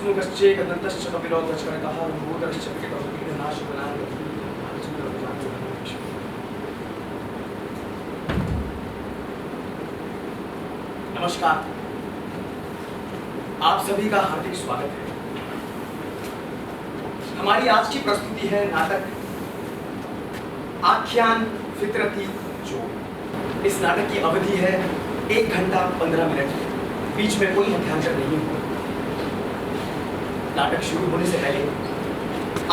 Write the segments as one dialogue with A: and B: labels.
A: स्नुकश्चेकदन्तश्च कपिलोदश्चकः भूतश्च विकटोदकीनाशकनाय। नमस्कार, आप सभी का हार्दिक स्वागत है। हमारी आज की प्रस्तुति है नाटक आख्यान फितरती जोड़। इस नाटक की अवधि है 1 घंटा 15 मिनट, बीच में कोई मध्यांतर नहीं हुआ। नाटक शुरू होने से पहले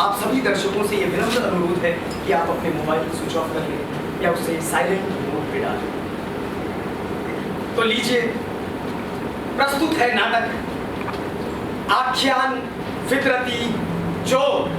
A: आप सभी दर्शकों से यह विनम्र अनुरोध है कि आप अपने मोबाइल स्विच ऑफ कर लें या उसे साइलेंट मोड पे डालें। तो लीजिए, प्रस्तुत है नाटक आख्यान फितरती जोड़।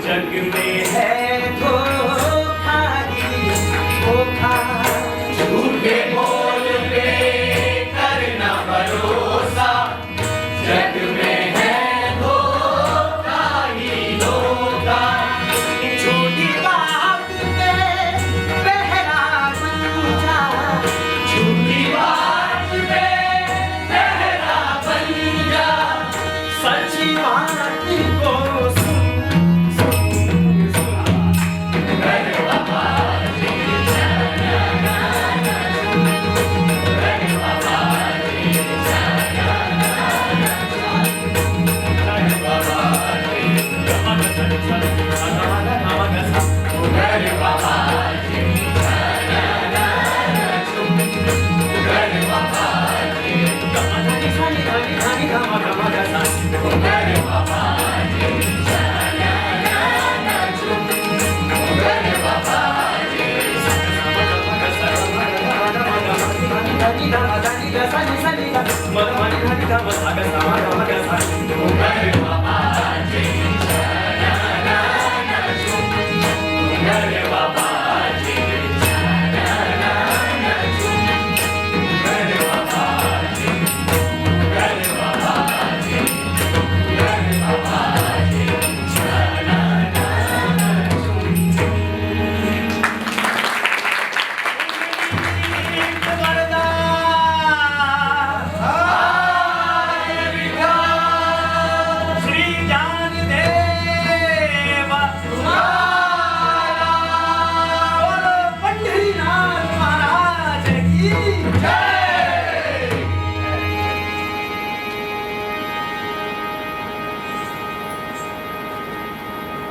A: जग में है धोखा ही धोखा, झूठे बोल पे करना भरोसा, जग में है धोखा ही धोखा, झूठी बात पे बहरा बन जा, झूठी बात पे बहरा बन जा, सच्ची बात को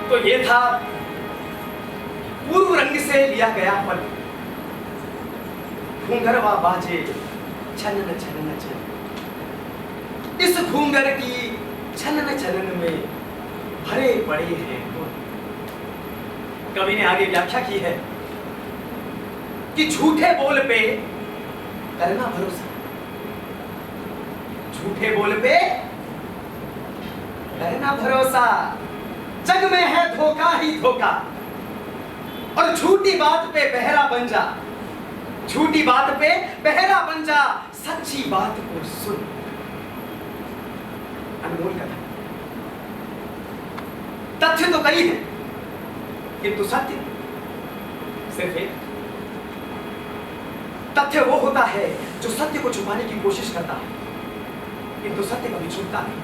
A: तो ये था पूर्व रंग से लिया गया पल, घूंघरवा बाजे छनन छनन छन, इस घूंघर की छनन छनन में भरे पड़े हैं गुण। कवि ने आगे व्याख्या की है कि झूठे बोल पे करना भरोसा, झूठे बोल पे करना भरोसा, जग में है धोखा ही धोखा, और झूठी बात पे बहरा बन जा, झूठी बात पे बहरा बन जा, सच्ची बात को सुन। अनमोल कथा, तथ्य तो कई है किंतु सत्य सिर्फ एक। तथ्य वो होता है जो सत्य को छुपाने की कोशिश करता है, किंतु सत्य कभी छुपता नहीं।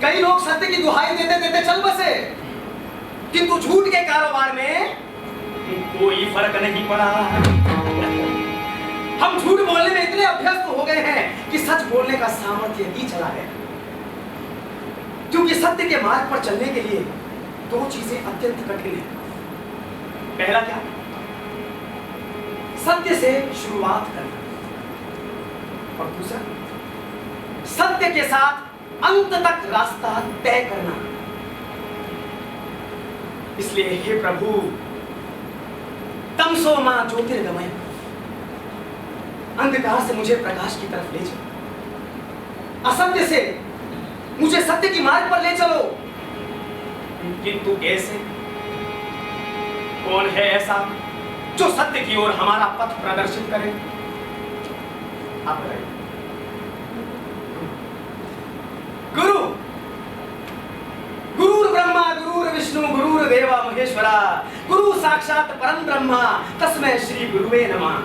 A: कई लोग सत्य की दुहाई देते देते चल बसे, किंतु झूठ के कारोबार में कोई फर्क नहीं पड़ा। हम झूठ बोलने में इतने अभ्यस्त हो गए हैं कि सच बोलने का सामर्थ्य ही चला गया। क्योंकि सत्य के मार्ग पर चलने के लिए दो चीजें अत्यंत कठिन हैं। पहला क्या? सत्य से शुरुआत करना, और दूसरा सत्य के साथ अंत तक रास्ता तय करना। इसलिए हे प्रभु, तमसो मां ज्योतिर्गमय, अंधकार से मुझे प्रकाश की तरफ ले चलो, असत्य से मुझे सत्य की मार्ग पर ले चलो। किंतु कैसे? कौन है ऐसा जो सत्य की ओर हमारा पथ प्रदर्शित करे? आप बताइए। गुरु, गुरुर ब्रह्मा गुरुर विष्णु गुरुर देवा महेश्वरा, गुरु साक्षात परम ब्रह्मा तस्मै श्री गुरुवे नमः।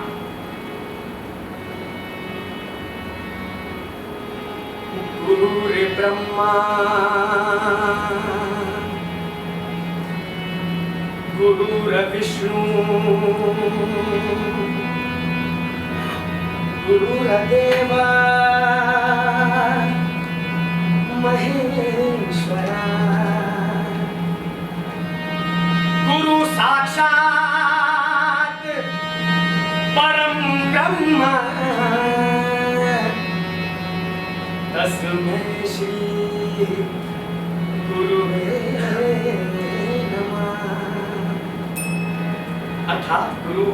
A: गुरुर्ब्रह्मा गुरुर्विष्णु गुरुर्देव महेश्वरा गुरु साक्षात परम ब्रह्म तस्मै श्री गुरुवे नमः। अर्थात गुरु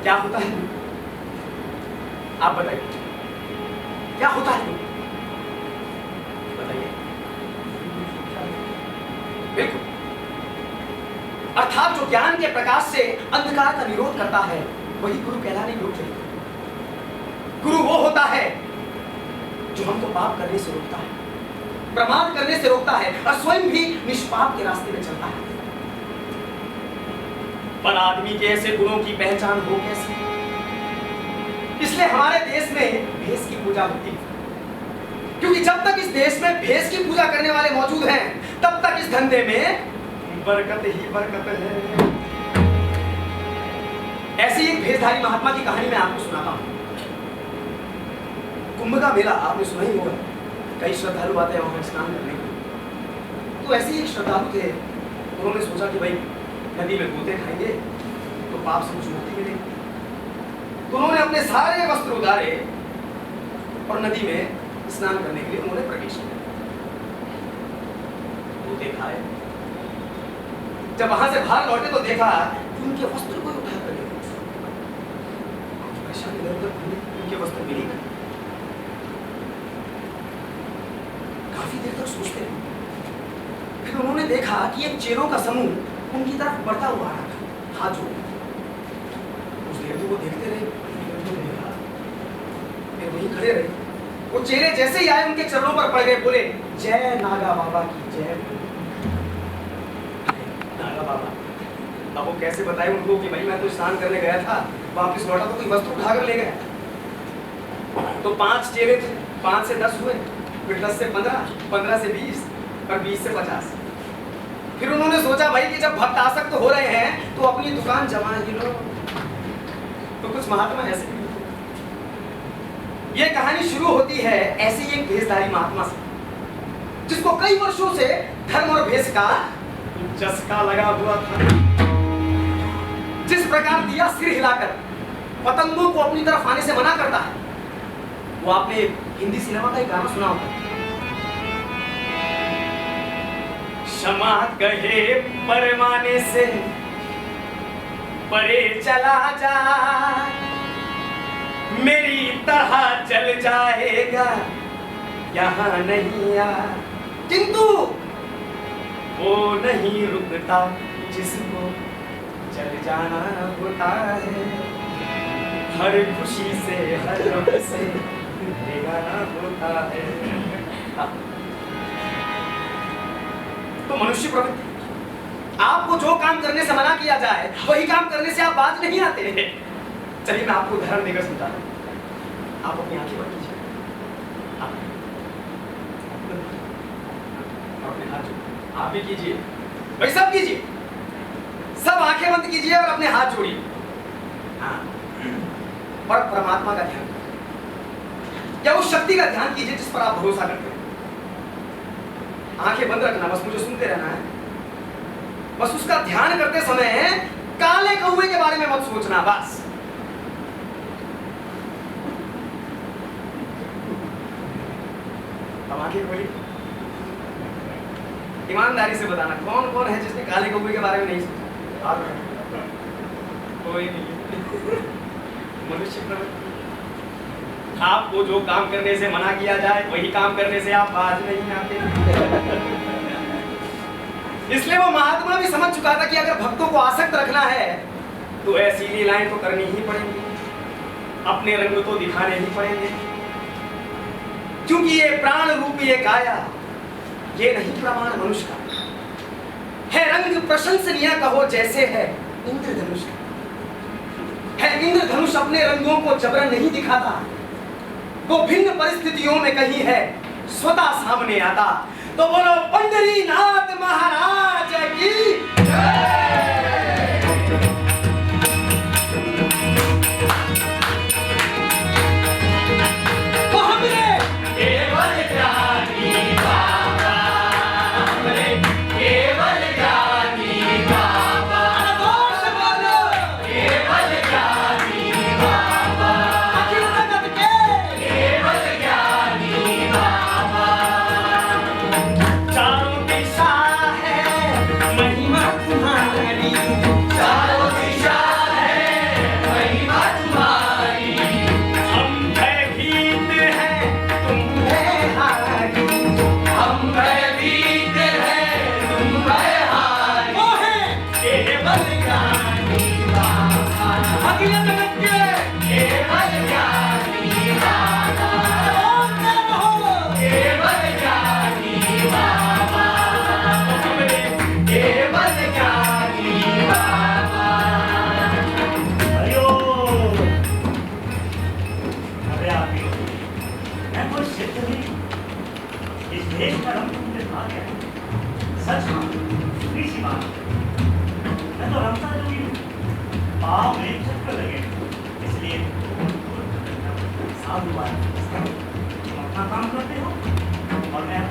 A: क्या होता है? आप बताइए क्या होता है? बताइए। बिल्कुल, अर्थात जो ज्ञान के प्रकाश से अंधकार का निरोध करता है वही गुरु कहलाने योग्य है। गुरु वो होता है जो हमको पाप करने से रोकता है, प्रमाद करने से रोकता है और स्वयं भी निष्पाप के रास्ते में चलता है। पर आदमी के ऐसे गुणों की पहचान हो कैसे? इसलिए हमारे देश में भेष की पूजा होती है, क्योंकि जब तक इस देश में भेष की पूजा करने वाले मौजूद हैं तब तक इस धंधे में बरकत ही बरकत है। ऐसी एक भेषधारी महात्मा की कहानी मैं आपको सुनाता हूं। कुंभ का मेला आपने सुना ही होगा, कई श्रद्धालु आते हैं वहां स्नान करने के लिए। तो ऐसे ही एक श्रद्धालु थे, उन्होंने सोचा कि भाई नदी में गोते खाएंगे तो पाप से कुछ मुक्ति मिलेगी। तो उन्होंने अपने सारे वस्त्र उतारे और नदी में स्नान करने के लिए उन्होंने प्रवेश किया। गोते खाए, जब वहां से बाहर लौटे तो देखा कि उनके वस्त्र कोई उठा कर ले, परेशान उनके वस्त्र मिले नहीं। काफी देर तक सोचते रहे, फिर उन्होंने देखा कि एक चेरों का समूह उनकी तरफ बढ़ता हुआ आ रहा था, हाथ जोड़। उस देर तो वो देखते रहे, फिर वहीं खड़े रहे। वो चेहरे जैसे ही आए उनके चरणों पर पड़ गए, बोले जय नागा बाबा की जय। नागा बाबा, अब वो कैसे बताए उनको कि भाई मैं तो स्नान करने गया था, वापस लौटा तो कोई वस्त्र उठाकर ले गया। तो 5 चेहरे थे, 5 से 10 हुए, फिर 10 से 15, 15 से 20 और 20 से 50। फिर उन्होंने सोचा भाई कि जब भक्त आसक्त हो रहे हैं तो अपनी दुकान जमा ही लो। तो कुछ महात्मा ऐसे भी, ये कहानी शुरू होती है ऐसे ही एक भेषधारी महात्मा से, जिसको कई वर्षों से धर्म और भेष का चस्का लगा हुआ था। जिस प्रकार दिया सिर हिलाकर पतंगों को अपनी तरफ आने से मना करता है, वो आपने हिंदी सिनेमा का एक गाना सुना होगा, क्षमा कहे परवाने से परे चला जा, मेरी तरह चल जाएगा यहाँ नहीं आ। किंतु वो नहीं रुकता जिसको चल जाना होता है, हर खुशी से हर रंग से बेगाना होता है। तो मनुष्य प्रवृत्ति, आपको जो काम करने से मना किया जाए वही काम करने से आप बाज नहीं आते। चलिए मैं आपको उदाहरण देकर समझाता हूं। आप अपनी आंखें बंद कीजिए, अपने हाथ जोड़िए, आप भी कीजिए भाई, सब कीजिए, सब आंखें बंद कीजिए और अपने हाथ जोड़िए। हाँ, और परमात्मा का ध्यान, या उस शक्ति का ध्यान कीजिए जिस पर आप भरोसा करते हैं। आंखें बंद रखना, बस मुझे सुनते रहना है। बस उसका ध्यान करते समय काले कौवे के बारे में मत सोचना, बस। अब आंखें खोलिए, ईमानदारी से बताना कौन कौन है जिसने काले कौवे के बारे में नहीं सोचा? कोई नहीं। मनुष्य प्रवृत्ति, आपको जो काम करने से मना किया जाए वही काम करने से आप बाज नहीं आते। इसलिए वो महात्मा भी समझ चुका था कि अगर भक्तों को आसक्त रखना है तो ऐसी लीलाएं तो करनी ही पड़ेंगी, अपने रंग तो दिखाने ही पड़ेंगे, क्योंकि ये प्राण रूपी ये काया, ये नहीं प्रमाण मनुष्य का है। रंग प्रशंसनीय कहो जैसे है इंद्रधनुष का है। इंद्रधनुष अपने रंगों को जबरन नहीं दिखाता, वो भिन्न परिस्थितियों में कहीं है स्वतः सामने आता। तो बोलो पंढरीनाथ महाराज की जय। तो हमरे केवल ज्ञानी बाबा, हमरे केवल ज्ञानी बाबा, जोर से बोलो केवल ज्ञानी बाबा, अखिल जगत के केवल ज्ञानी बाबा। चारों दिशा है महिमा तुम्हारी, चारों दिशा है महिमा तुम्हारी। हम भयभीत हैं तुम भयहारी, हम भयभीत हैं तुम भयहारी। वो है केवल ज्ञानी बाबा, अखिल जगत के केवल ज्ञानी बाबा। बोलते रहो केवल ज्ञानी बाबा, हमरे केवल ज्ञानी बाबा।
B: हरिओम। अरे आप ही हो। मैं कोई सिद्ध नहीं। इस देश का रंग तुमने खा गया। सच मां, थोड़ी सी बात। मैं तो रंगता जो भी हूँ। पाँव में चक्कर लगे, इसलिए साधु बात। तुम अपना काम करते हो और मैं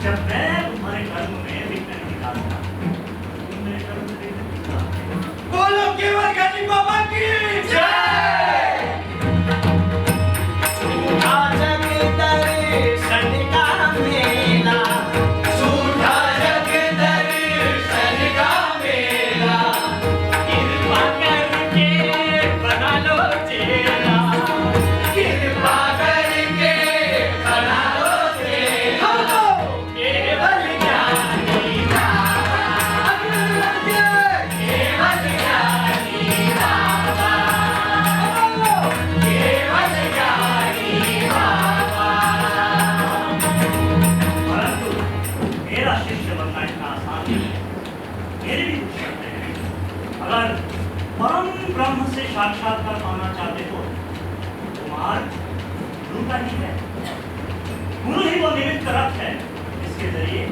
B: जब मैं तुम्हारे कर्म में विघ्न नहीं डालता, तुम मेरे कर्म में विघ्न नहीं डालते।
A: बोलो केवल ज्ञानी बाबा की जय। झूठा जग दर्शन का मेला, झूठा जग दर्शन का मेला। कृपा करके बना लो चेला, कृपा करके बना लो चेला। केवल ज्ञानी बाबा, केवल ज्ञानी बाबा, केवल ज्ञानी बाबा।
B: परंतु मेरा शिष्य बनना इतना आसान नहीं है। मेरे भी कुछ शर्तें हैं। अगर परम ब्रह्म से साक्षात्कार पाना चाहते हो तो मार्ग गुरु का ही है। गुरु ही वो निमित्त रथ है जिसके जरिए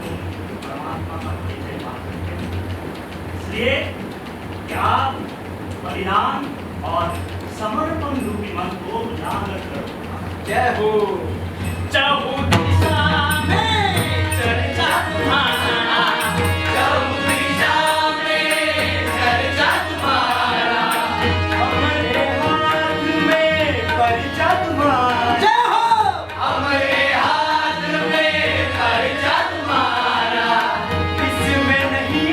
B: तुम परमात्मा का परिचय पा सकते हो। इसलिए त्याग, बलिदान और समर्पण रूपी मन को उजागर करो।
A: जय हो। चहु दिशा में चर्चा तुम्हारा, चहु दिशा में चर्चा तुम्हारा। हमारे हाथ में परिचा तुम्हारा। जय हो। हमारे हाथ में परिचा तुम्हारा, इसमें नहीं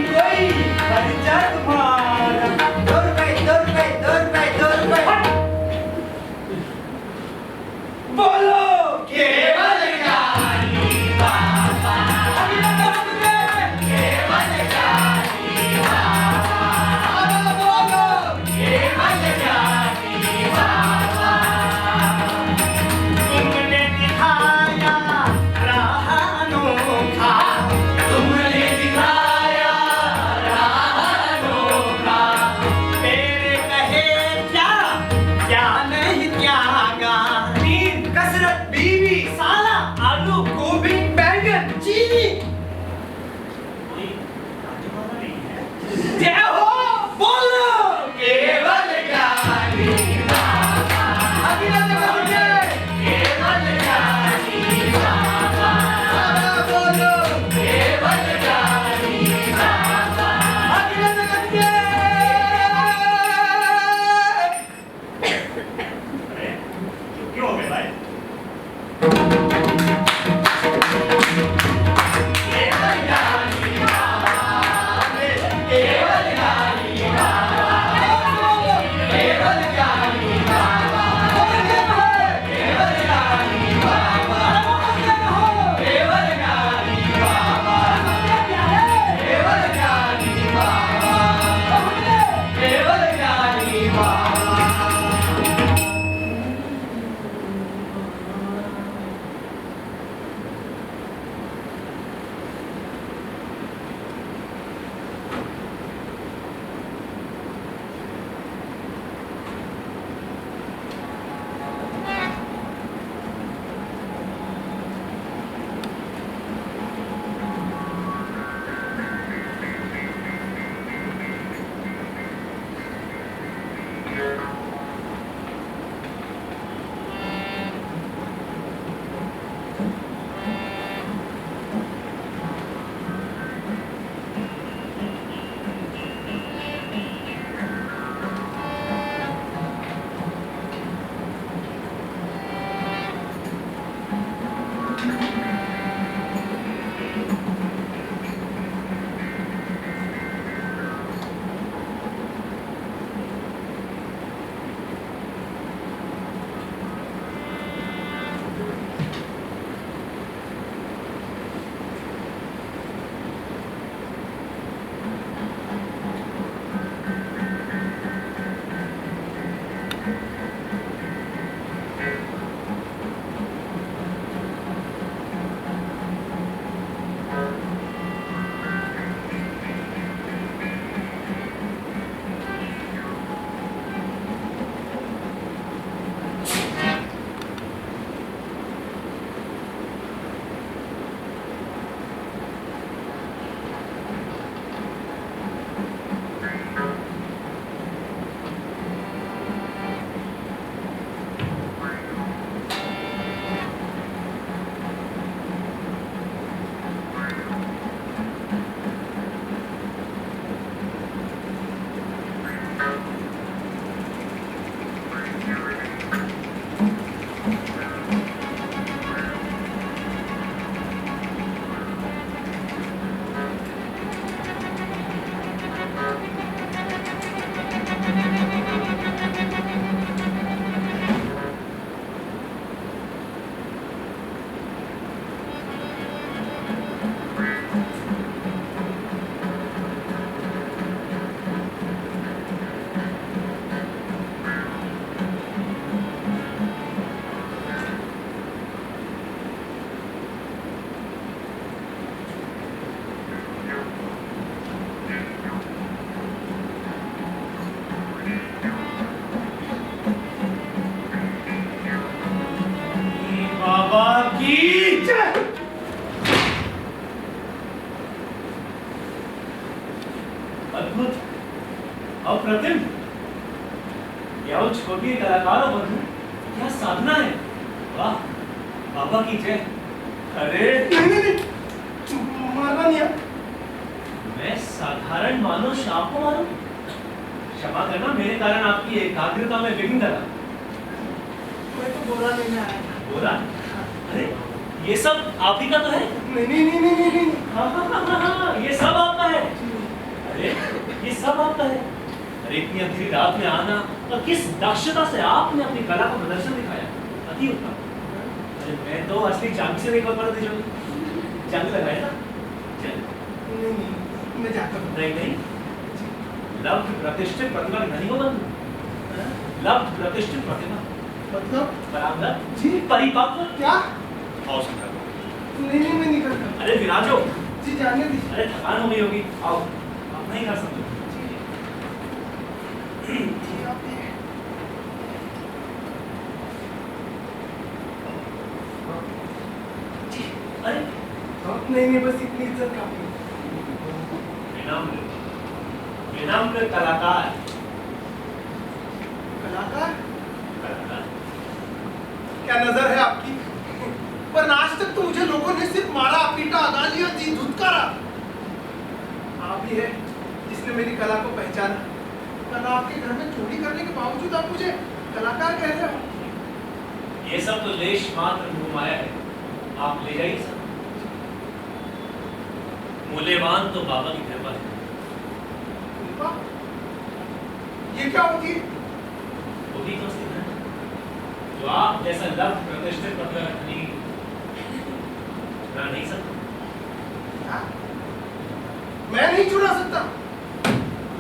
A: कोई परिचा तुम्हारा। 2 रुपए, 2 रुपए, 2 रुपए, 2 रुपए। बोलो
C: बाबा की जय। अद्भुत, अप्रतिम, क्या वो छोटी कलाकारों बंधु, क्या साधना है। वाह, बाबा की जय। अरे
A: नहीं, मारना नहीं है।
C: मैं साधारण मानुष आपको मारूं? क्षमा करना, मेरे कारण आपकी एकाग्रता में विघ्न डाला।
A: मैं तो बोला नहीं आया।
C: बोला? अरे ये सब आप ही का तो है?
A: नहीं।
C: हाँ, ये सब आपका है। अरे ये सब आपका है। अरे इतनी अंधेरी रात में आना और किस दक्षता से आपने अपनी कला का प्रदर्शन दिखाया, अति उत्तम। अरे मैं तो असली जंग से देखा पड़ा था, जंग लगाया था। चल
A: नहीं, मैं जाता हूँ।
C: नहीं, लब्ध प्रतिष्ठित प्रतिभा नहीं हो बंधु। लब्ध प्रतिष्ठित प्रतिभा
A: मतलब
C: बराबर
A: जी
C: परिपक्व।
A: क्या?
C: आओ समझा।
A: नहीं, मैं नहीं करता।
C: अरे विराजो,
A: जी जाने दीजिए।
C: अरे थकान हो गई होगी, आओ आप नहीं कर सकते।
A: जी आप भी।
C: अरे
A: नहीं, बस इतनी इज्जत काफी है।
C: विनम्र कलाकार।
A: कलाकार?
C: कलाकार।
A: क्या नजर है आपकी? पर आज तक तो मुझे लोगों ने सिर्फ मारा, पीटा, गालियां दी, धुतकारा। आप ही है जिसने मेरी कला को पहचाना। कल आपके घर में चोरी करने के बावजूद आप मुझे कलाकार कह रहे हो।
C: ये सब तो लेश मात्र मोह माया है, आप ले जाइए सब। मूल्यवान तो बाबा की कृपा है।
A: कृपा? ये क्या होती है?
C: वही तो उसकी धन, जो आप जैसा लब्ध प्रतिष्ठित पत्र रखनी चुरा नहीं सकता।
A: क्या? मैं नहीं चुरा सकता।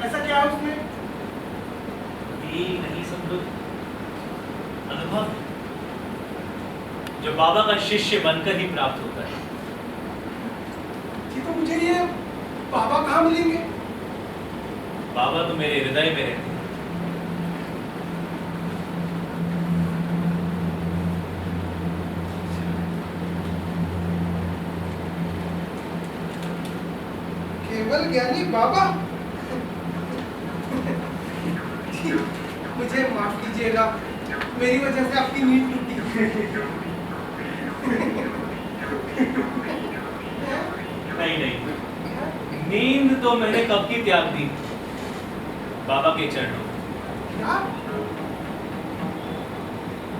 A: ऐसा क्या है उसमें?
C: ये नहीं समझो, अनुभव जो बाबा का शिष्य बनकर ही प्राप्त होता है।
A: जी तो मुझे ये बाबा कहाँ मिलेंगे?
C: बाबा तो मेरे हृदय में रहते हैं।
A: केवल ज्ञानी बाबा? जी, मुझे माफ कीजिएगा, मेरी वजह से आपकी नींद टूटी।
C: नहीं, नींद तो मैंने कब की त्याग दी बाबा के चरणों में।
A: क्या?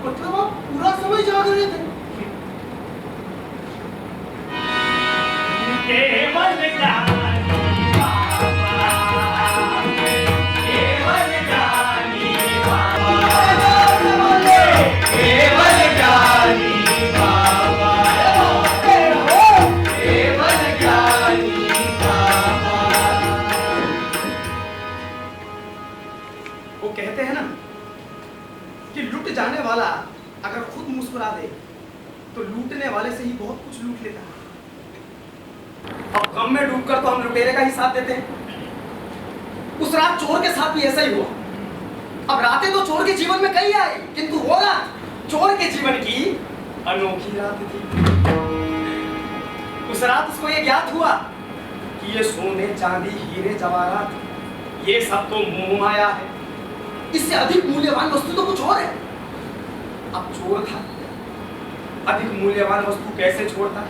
A: मतलब आप पूरा समय जाग रहे थे?
B: केवल ज्ञानी बाबा, केवल ज्ञानी बाबा, केवल ज्ञानी बाबा, केवल ज्ञानी बाबा।
A: वो कहते हैं ना कि लुट जाने वाला अगर खुद मुस्कुरा दे तो लूटने वाले से ही बहुत कुछ लूट लेता है। अब गम में डूबकर तो हम लुटेरे का ही साथ देते हैं। उस रात चोर के साथ भी ऐसा ही हुआ। अब रातें तो चोर के जीवन में कई आई, किंतु वो रात चोर के जीवन की अनोखी रात थी। उस रात उसको ये ज्ञात हुआ कि ये सोने, चांदी, हीरे, जवाहरात ये सब तो मोह माया है। इससे अधिक मूल्यवान वस्तु तो कुछ और है। अब चोर था, अधिक मूल्यवान वस्तु कैसे छोड़ता है?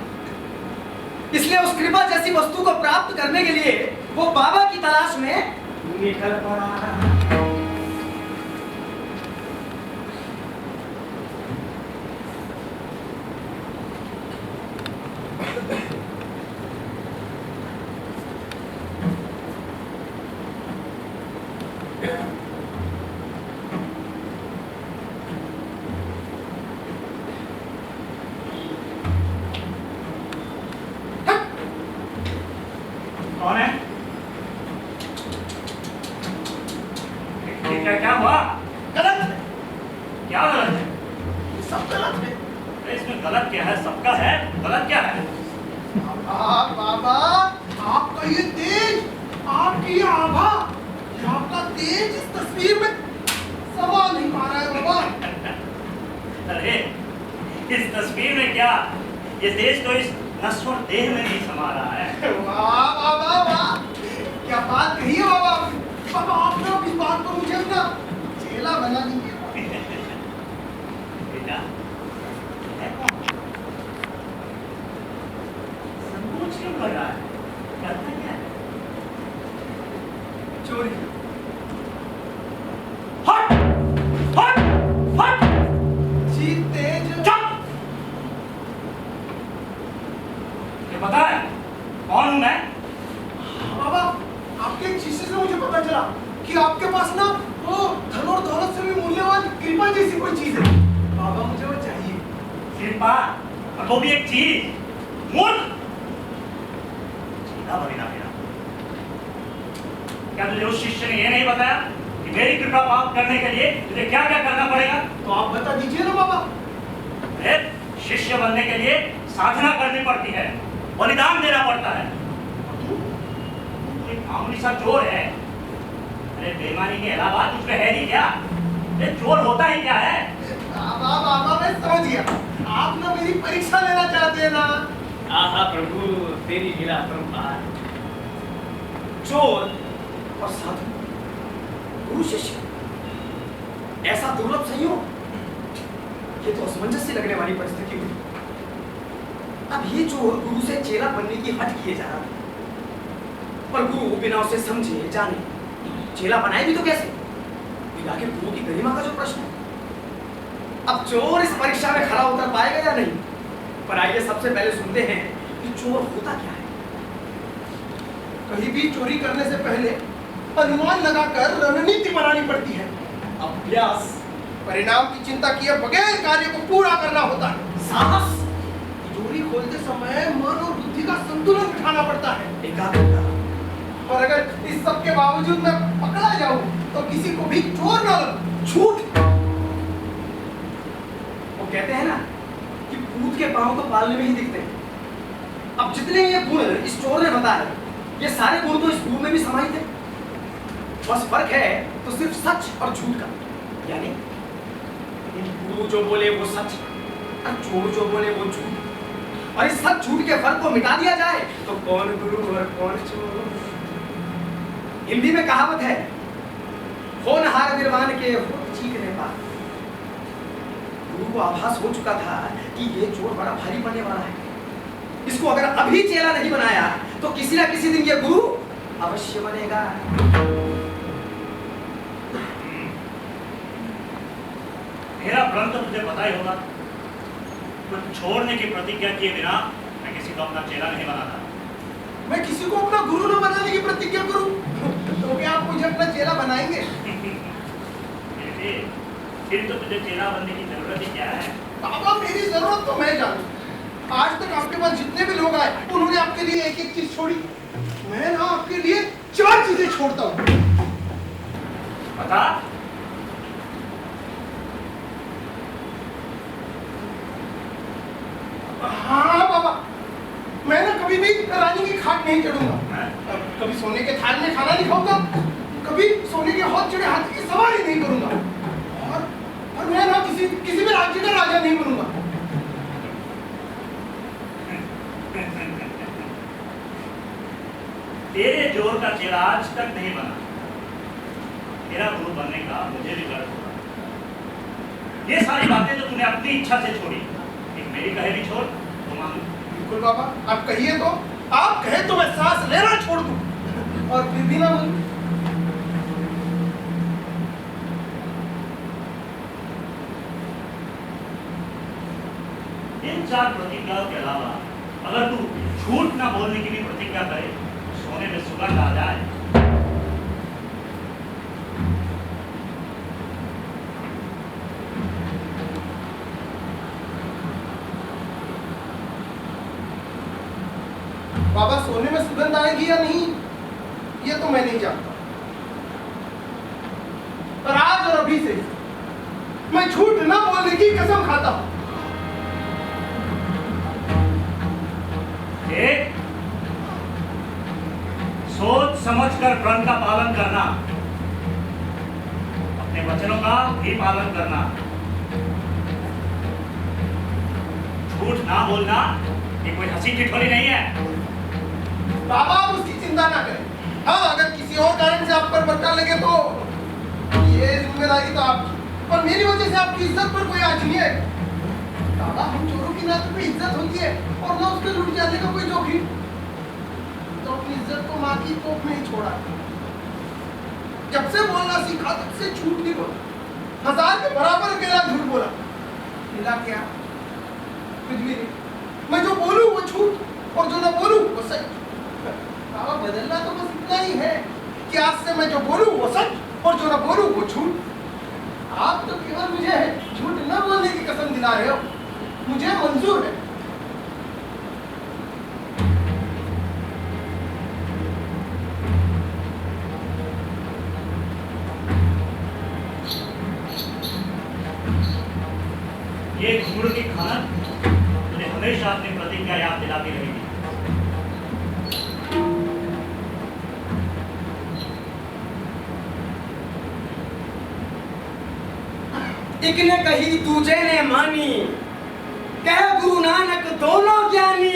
A: इसलिए उस कृपा जैसी वस्तु को प्राप्त करने के लिए वो बाबा की तलाश में निकल पड़ा।
B: कौन है? क्या हुआ?
A: गलत है,
B: क्या गलत है?
A: सब गलत है।
B: अरे इसमें गलत क्या है? सबका है, गलत क्या है?
A: बाबा, आपका ये तेज, आपकी ये आभा, ये आपका तेज इस तस्वीर में समा नहीं पा रहा है बाबा।
B: अरे इस तस्वीर में क्या, ये देश तो इस नश्वर देह में नहीं समा रहा है।
A: वाह वाह वाह वाह, क्या बात कही है बाबा। बाबा आपने अब इस बात को मुझे अपना चेला बना दीजिए।
B: बेटा, है कौन? संकोच क्यों कर रहा है? करता क्या है?
A: चोरी।
B: हट! हट! हट!
A: जी तेज।
B: चुप! ये पता है कौन हूं मैं?
A: बाबा आपके एक शिष्य से मुझे पता चला कि आपके पास ना वो धन और दौलत से भी मूल्यवान कृपा जैसी कोई चीज है। बाबा मुझे वो चाहिए।
B: कृपा, और वो भी एक चीज, मूर्ख। सीधा बना मेरा। क्या तुझे उस शिष्य ने ये नहीं बताया कि मेरी कृपा प्राप्त करने के लिए तुझे क्या क्या करना पड़ेगा?
A: तो आप बता दीजिए ना बाबा।
B: अरे शिष्य बनने के लिए साधना करनी पड़ती है, बलिदान देना पड़ता है। तू एक मामूली सा चोर है। अरे बेईमानी के अलावा तुझ पे है ही क्या? अरे चोर होता ही क्या है?
A: बाबा बाबा मैं समझ गया, आप ना मेरी परीक्षा लेना चाहते हैं ना।
C: आहा प्रभु, तेरी लीला अपरंपार। चोर
A: और साधु, गुरु शिष्य, ऐसा दुर्लभ संयोग, ये तो असमंजस से लगने वाली परिस्थिति हुई। अब ये चोर गुरु से चेला बनने की हट किए जा रहा था, पर गुरु बिना उसे समझे जाने चेला बनाए भी तो कैसे? ये आखिर गुरु की गरिमा का जो प्रश्न है। अब चोर इस परीक्षा में खरा उतर पाएगा या नहीं? पर आइए सबसे पहले सुनते हैं कि चोर होता क्या है। कहीं भी चोरी करने से पहले अनुमान लगाकर रणनीति बनानी पड़ती है। अभ्यास, परिणाम की चिंता किए बगैर कार्य को पूरा करना होता है। साहस, चोरी खोलते समय मन और बुद्धि का संतुलन बिठाना पड़ता है। एकाग्रता, पर अगर इस सब के बावजूद मैं पकड़ा जाऊं तो किसी को भी चोर ना लगूं। झूठ, वो कहते हैं ना कि भूत के पांव तो पालने में ही दिखते हैं। अब जितने ये गुण इस चोर ने बताए, ये सारे गुण तो इस गुरु में भी समाहित है। बस फर्क है तो सिर्फ सच और झूठ का। यानी गुरु जो बोले वो सच और चोर जो बोले वो झूठ। और इस सच झूठ के फर्क को मिटा दिया जाए तो कौन गुरु और कौन चोर? हिंदी में कहावत है, होनहार विद्वान के होठ चीखने पर। गुरु को आभास हो चुका था कि ये चोर बड़ा भारी पड़ने वाला है। इसको अगर अभी चेला नहीं बनाया तो किसी ना किसी दिन ये गुरु अवश्य बनेगा।
B: मेरा भ्रम तो तुझे पता ही होगा। कुछ छोड़ने की प्रतिज्ञा किए बिना मैं किसी को अपना चेला नहीं बनाता।
A: मैं किसी को अपना गुरु न बनाने की प्रतिज्ञा करूं तो क्या आप मुझे अपना चेला बनाएंगे?
B: फिर तो तुझे चेला बनने की जरूरत ही क्या है?
A: बाबा मेरी जरूरत तो मैं जानू। आज तक आपके पास जितने भी लोग आए उन्होंने आपके लिए एक एक चीज छोड़ी। मैं ना आपके लिए 4 चीजें छोड़ता हूँ।
B: बता।
A: हाँ बाबा, मैं ना कभी भी रानी की खाट नहीं चढ़ूंगा, कभी सोने के थाल में खाना नहीं खाऊंगा, कभी सोने के हौद चढ़े हाथी की सवारी नहीं करूंगा, और मैं ना किसी भी राज्य का राजा नहीं बनूंगा।
B: तेरे जोर का चेला आज तक नहीं बना। तेरा गुरु बनने का मुझे भी गर्व होगा। ये सारी बातें तो तूने अपनी इच्छा से छोड़ी, एक मेरी कहे भी छोड़ तो मानू।
A: बिल्कुल बाबा, आप कहिए तो, आप कहे तो मैं सांस लेना छोड़ दूं और फिर भी ना बोलूं।
B: इन 4 प्रतिज्ञाओं के अलावा अगर तू झूठ ना बोलने की भी प्रतिज्ञा करे, सोने में सुगंध आ जाए।
A: बाबा सोने में सुगंध आएगी या नहीं ये तो मैं नहीं जानता, पर आज और अभी से मैं झूठ ना बोलने की कसम खाता हूं।
B: एक, सोच समझकर प्रण का पालन करना, अपने वचनों का भी पालन करना। झूठ ना बोलना ये कोई हंसी ठिठोली नहीं है।
D: बाबा आप उसकी चिंता ना करें। हाँ, अगर किसी और कारण से आप पर बट्टा लगे तो ये जिम्मेदारी तो आपकी, और मेरी वजह से आपकी इज्जत पर कोई आज नहीं है। बाबा हम चोरों की ना तो कोई इज्जत होती है और ना उसके लूट जाने का कोई जोखिम, तो अपनी इज्जत को माँ की कोख में ही छोड़ा। जब से बोलना सीखा तब से झूठ नहीं बोला, 1000 के बराबर अकेला झूठ बोला। मिला क्या? कुछ भी नहीं। मैं जो बोलूं वो झूठ और जो ना बोलूं वो सच। बाबा बदलना तो बस इतना ही है कि आज से मैं जो बोलूं वो सच और जो ना बोलूं वो झूठ। आप तो केवल मुझे झूठ न बोलने की कसम दिला रहे हो, मुझे मंजूर है।
B: ये घुंघरू की खनक मुझे हमेशा अपनी प्रतिज्ञा याद दिलाती रहेगी।
A: एक ने कही दूजे ने मानी, कह गुरु नानक दोनों ज्ञानी।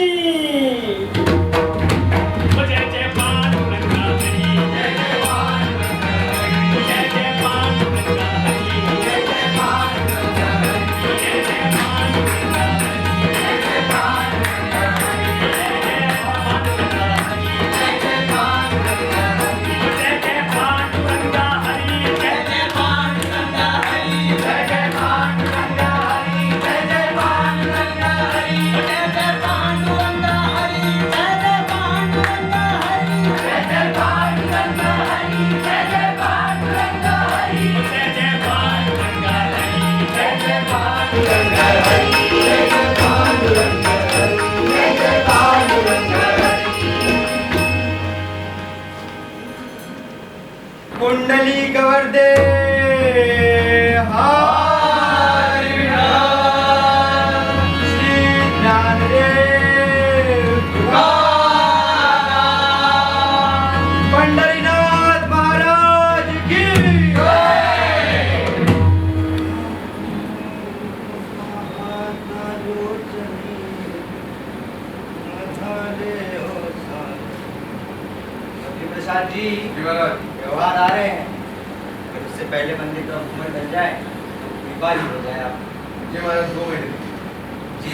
C: जय जय पांडुरंगा हरि, जय जय पांडुरंगा हरि, जय जय पांडुरंगा हरि, जय जय पांडुरंगा हरि, जय जय पांडुरंगा हरि, जय जय पांडुरंगा हरि, जय जय पांडुरंगा हरि, जय जय पांडुरंगा हरि, जय जय पांडुरंगा हरि, जय जय पांडुरंगा हरि, जय जय पांडुरंगा हरि, जय जय पांडुरंगा हरि, जय जय पांडुरंगा हरि, जय जय पांडुरंगा हरि, जय जय पांडुरंगा हरि, जय जय पांडुरंगा हरि, जय जय पांडुरंगा हरि, जय जय पांडुरंगा हरि, जय जय पांडुरंगा हरि, जय जय पांडुरंगा हरि।
A: कुंडली कवर्दे हरि राम, श्री ज्ञानदेव तुकाराम, पंढरीनाथ महाराज की जय। प्रसाद जी व्यवहार आ रहे हैं, फिर उससे पहले मंदिर का हुक्म मिल जाए तो कृपा ही हो जाए। आप
D: जी महाराज 2 मिनट।
A: जी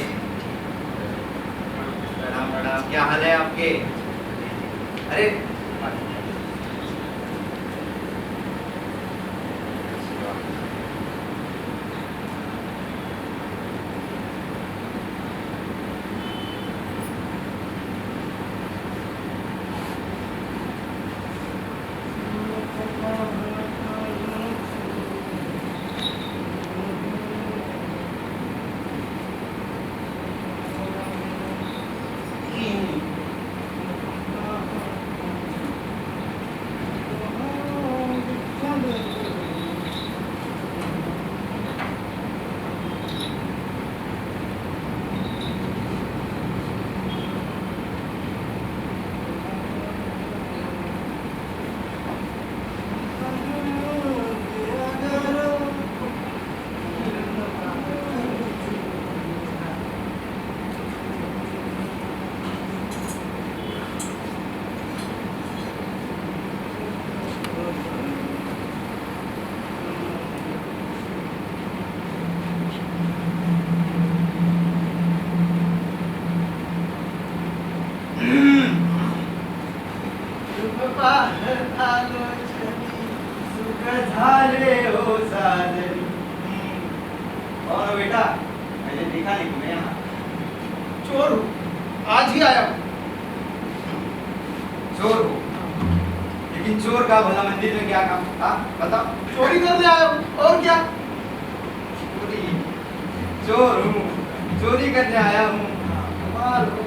A: प्रणाम प्रणाम, क्या हाल है आपके? अरे झाले हो साजन। और बेटा मुझे देखा नहीं तुम्हें यहाँ?
D: चोर हूँ, आज ही आया हूँ।
A: चोर हो, लेकिन चोर का भला मंदिर में क्या काम? हाँ बताओ।
D: चोरी करने आया हूँ, और क्या?
A: चोरी, चोर हूँ, चोरी करने आया हूँ।
D: कमाल हो।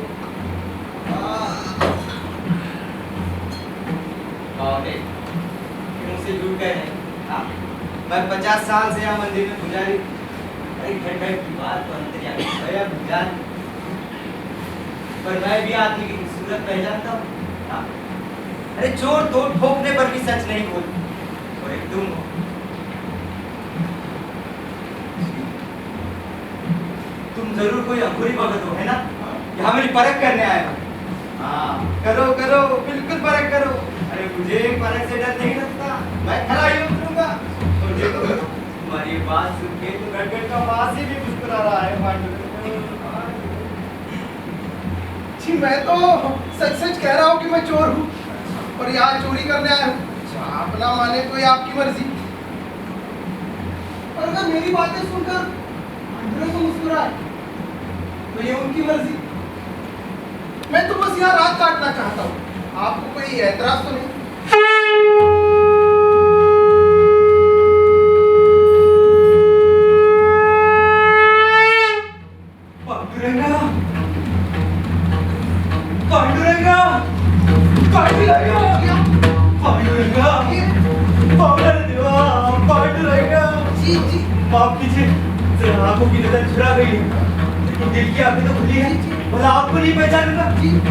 A: बावटे, कि मुझसे जुड़ गए हैं। हाँ, मैं 50 साल से यहाँ मंदिर में पुजारी। अरे घर घर की बात तो अंतर्यामी भैया जान, पर मैं भी आदमी की खूबसूरत पहचानता हूँ। हाँ, अरे चोर तो ठोकने पर भी सच नहीं बोल, और एक तुम हो। तुम जरूर कोई अंगूरी भगत हो, है ना? यहाँ मेरी परख करने आए हो। हाँ, करो करो, बिल्कुल परख करो। अरे मुझे परख से डर नहीं लगता, मैं खड़ा ही उतरूंगा। और देखो, तुम्हारी बात सुन के तो गड़गड़ का वासी भी मुस्कुरा रहा है पांडुरंग।
D: जी मैं तो सच सच कह रहा हूँ कि मैं चोर हूँ और यहाँ चोरी करने आया हूँ। आप ना माने तो ये आपकी मर्जी, और अगर मेरी बातें सुनकर पांडुरंग को मुस्कुराए तो ये उनकी मर्जी। मैं तो बस यहाँ रात काटना चाहता हूँ, आपको कोई ऐतराज तो नहीं?
A: पांडुरंगा, पांडुरंगा, पांडुरंगा, पांडुरंगा, पांडुरंगा, पांडुरंगा।
D: जी जी
A: माफ कीजिए, जरा आंखों की नजर चुरा गई, लेकिन दिल की आंखें तो खुली है। भला आपको नहीं पहचानूंगा?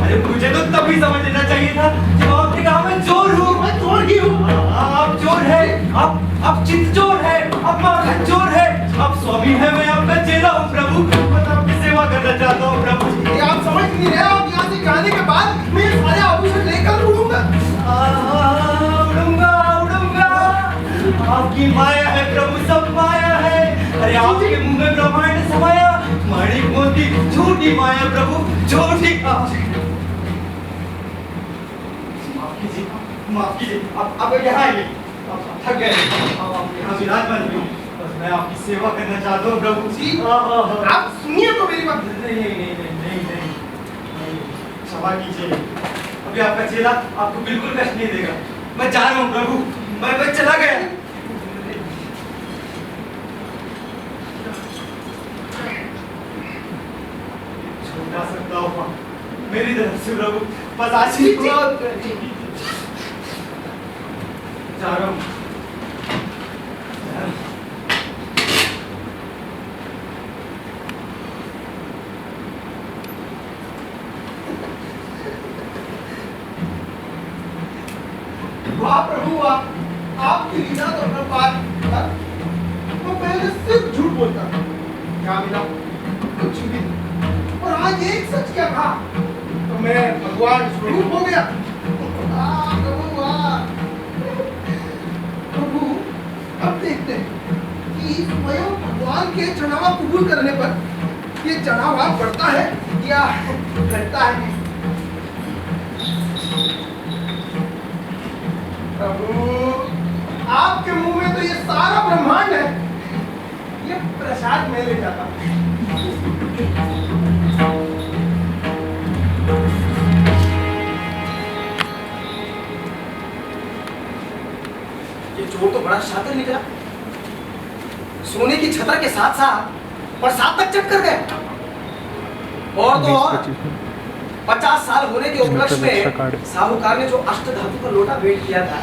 A: अरे मुझे तो तभी समझ लेना चाहिए था जब आपने कहा मैं चोर हूँ।
D: मैं चोर ही हूँ।
A: आप चोर है, आप चित चोर है, आप माखन चोर है, आप स्वामी है, मैं आपका चेला हूँ प्रभु। मैं आपकी सेवा करना चाहता हूँ प्रभु।
D: ये आप समझ नहीं रहे, आप यहाँ से जाने के बाद मैं ये सारे आभूषण लेकर उड़ूंगा।
A: उड़ूंगा उड़ूंगा, आपकी माया है प्रभु, सब माया है। अरे आपके मुंह में ब्रह्मांड समाया, माणिक मोती झूठी माया प्रभु, झूठी। माफ कीजिए, आप यहाँ आइए, आप थक गए, आप यहाँ विराजमान हुए, बस मैं आपकी सेवा करना चाहता हूँ प्रभु
D: जी। आप सुनिए तो मेरी बात। नहीं,
A: क्षमा कीजिए, अभी आपका चेला आपको बिल्कुल कष्ट नहीं देगा। मैं जा रहा हूँ प्रभु, मैं चला गया। छोटा सा तोहफा मेरी तरफ से प्रभु, बस आशीर्वाद। जा रहा हूँ।
D: वाह प्रभु वाह, आपकी लीला तो अपरंपार। मैं पहले सिर्फ झूठ बोलता था, क्या मिला? कुछ भी नहीं। और आज एक सच क्या कहा तो मैं भगवान स्वरूप हो गया। प्रभु वाह। प्रभु अब देखते हैं कि स्वयं भगवान के चढ़ावा कबूल करने पर ये चढ़ावा बढ़ता है या घटता है। प्रभु आपके मुंह में तो ये सारा ब्रह्मांड है, ये प्रसाद में ले जाता।
A: ये चोर तो बड़ा शातिर निकला, सोने की छतर के साथ साथ बरसात तक चट कर गए। और तो और 50 साल होने के उपलक्ष्य में साहूकार ने जो अष्टधातु का लोटा भेंट किया था,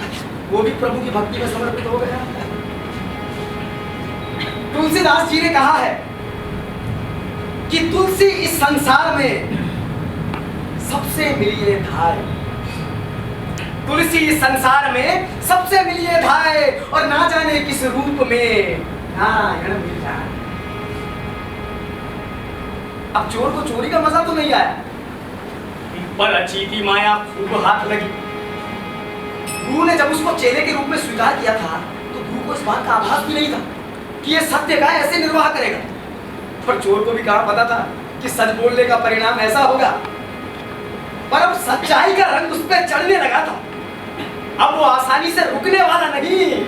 A: वो भी प्रभु की भक्ति में समर्पित हो गया। तुलसीदास जी ने कहा है कि तुलसी इस संसार में सबसे मिलिए धाय, तुलसी इस संसार में सबसे मिलिए धाय, और ना जाने किस रूप में नारायण मिल जाए। अब चोर को चोरी का मजा तो नहीं आया, पर अच्छी थी माया खूब हाथ लगी। गुरु ने जब उसको चेले के रूप में स्वीकार किया था तो गुरु को इस बात का आभास भी नहीं था कि ये सत्य का ऐसे निर्वाह करेगा। पर चोर को भी कहा पता था कि सच बोलने का परिणाम ऐसा होगा। पर अब सच्चाई का रंग उस पर चढ़ने लगा था, अब वो आसानी से रुकने वाला नहीं है।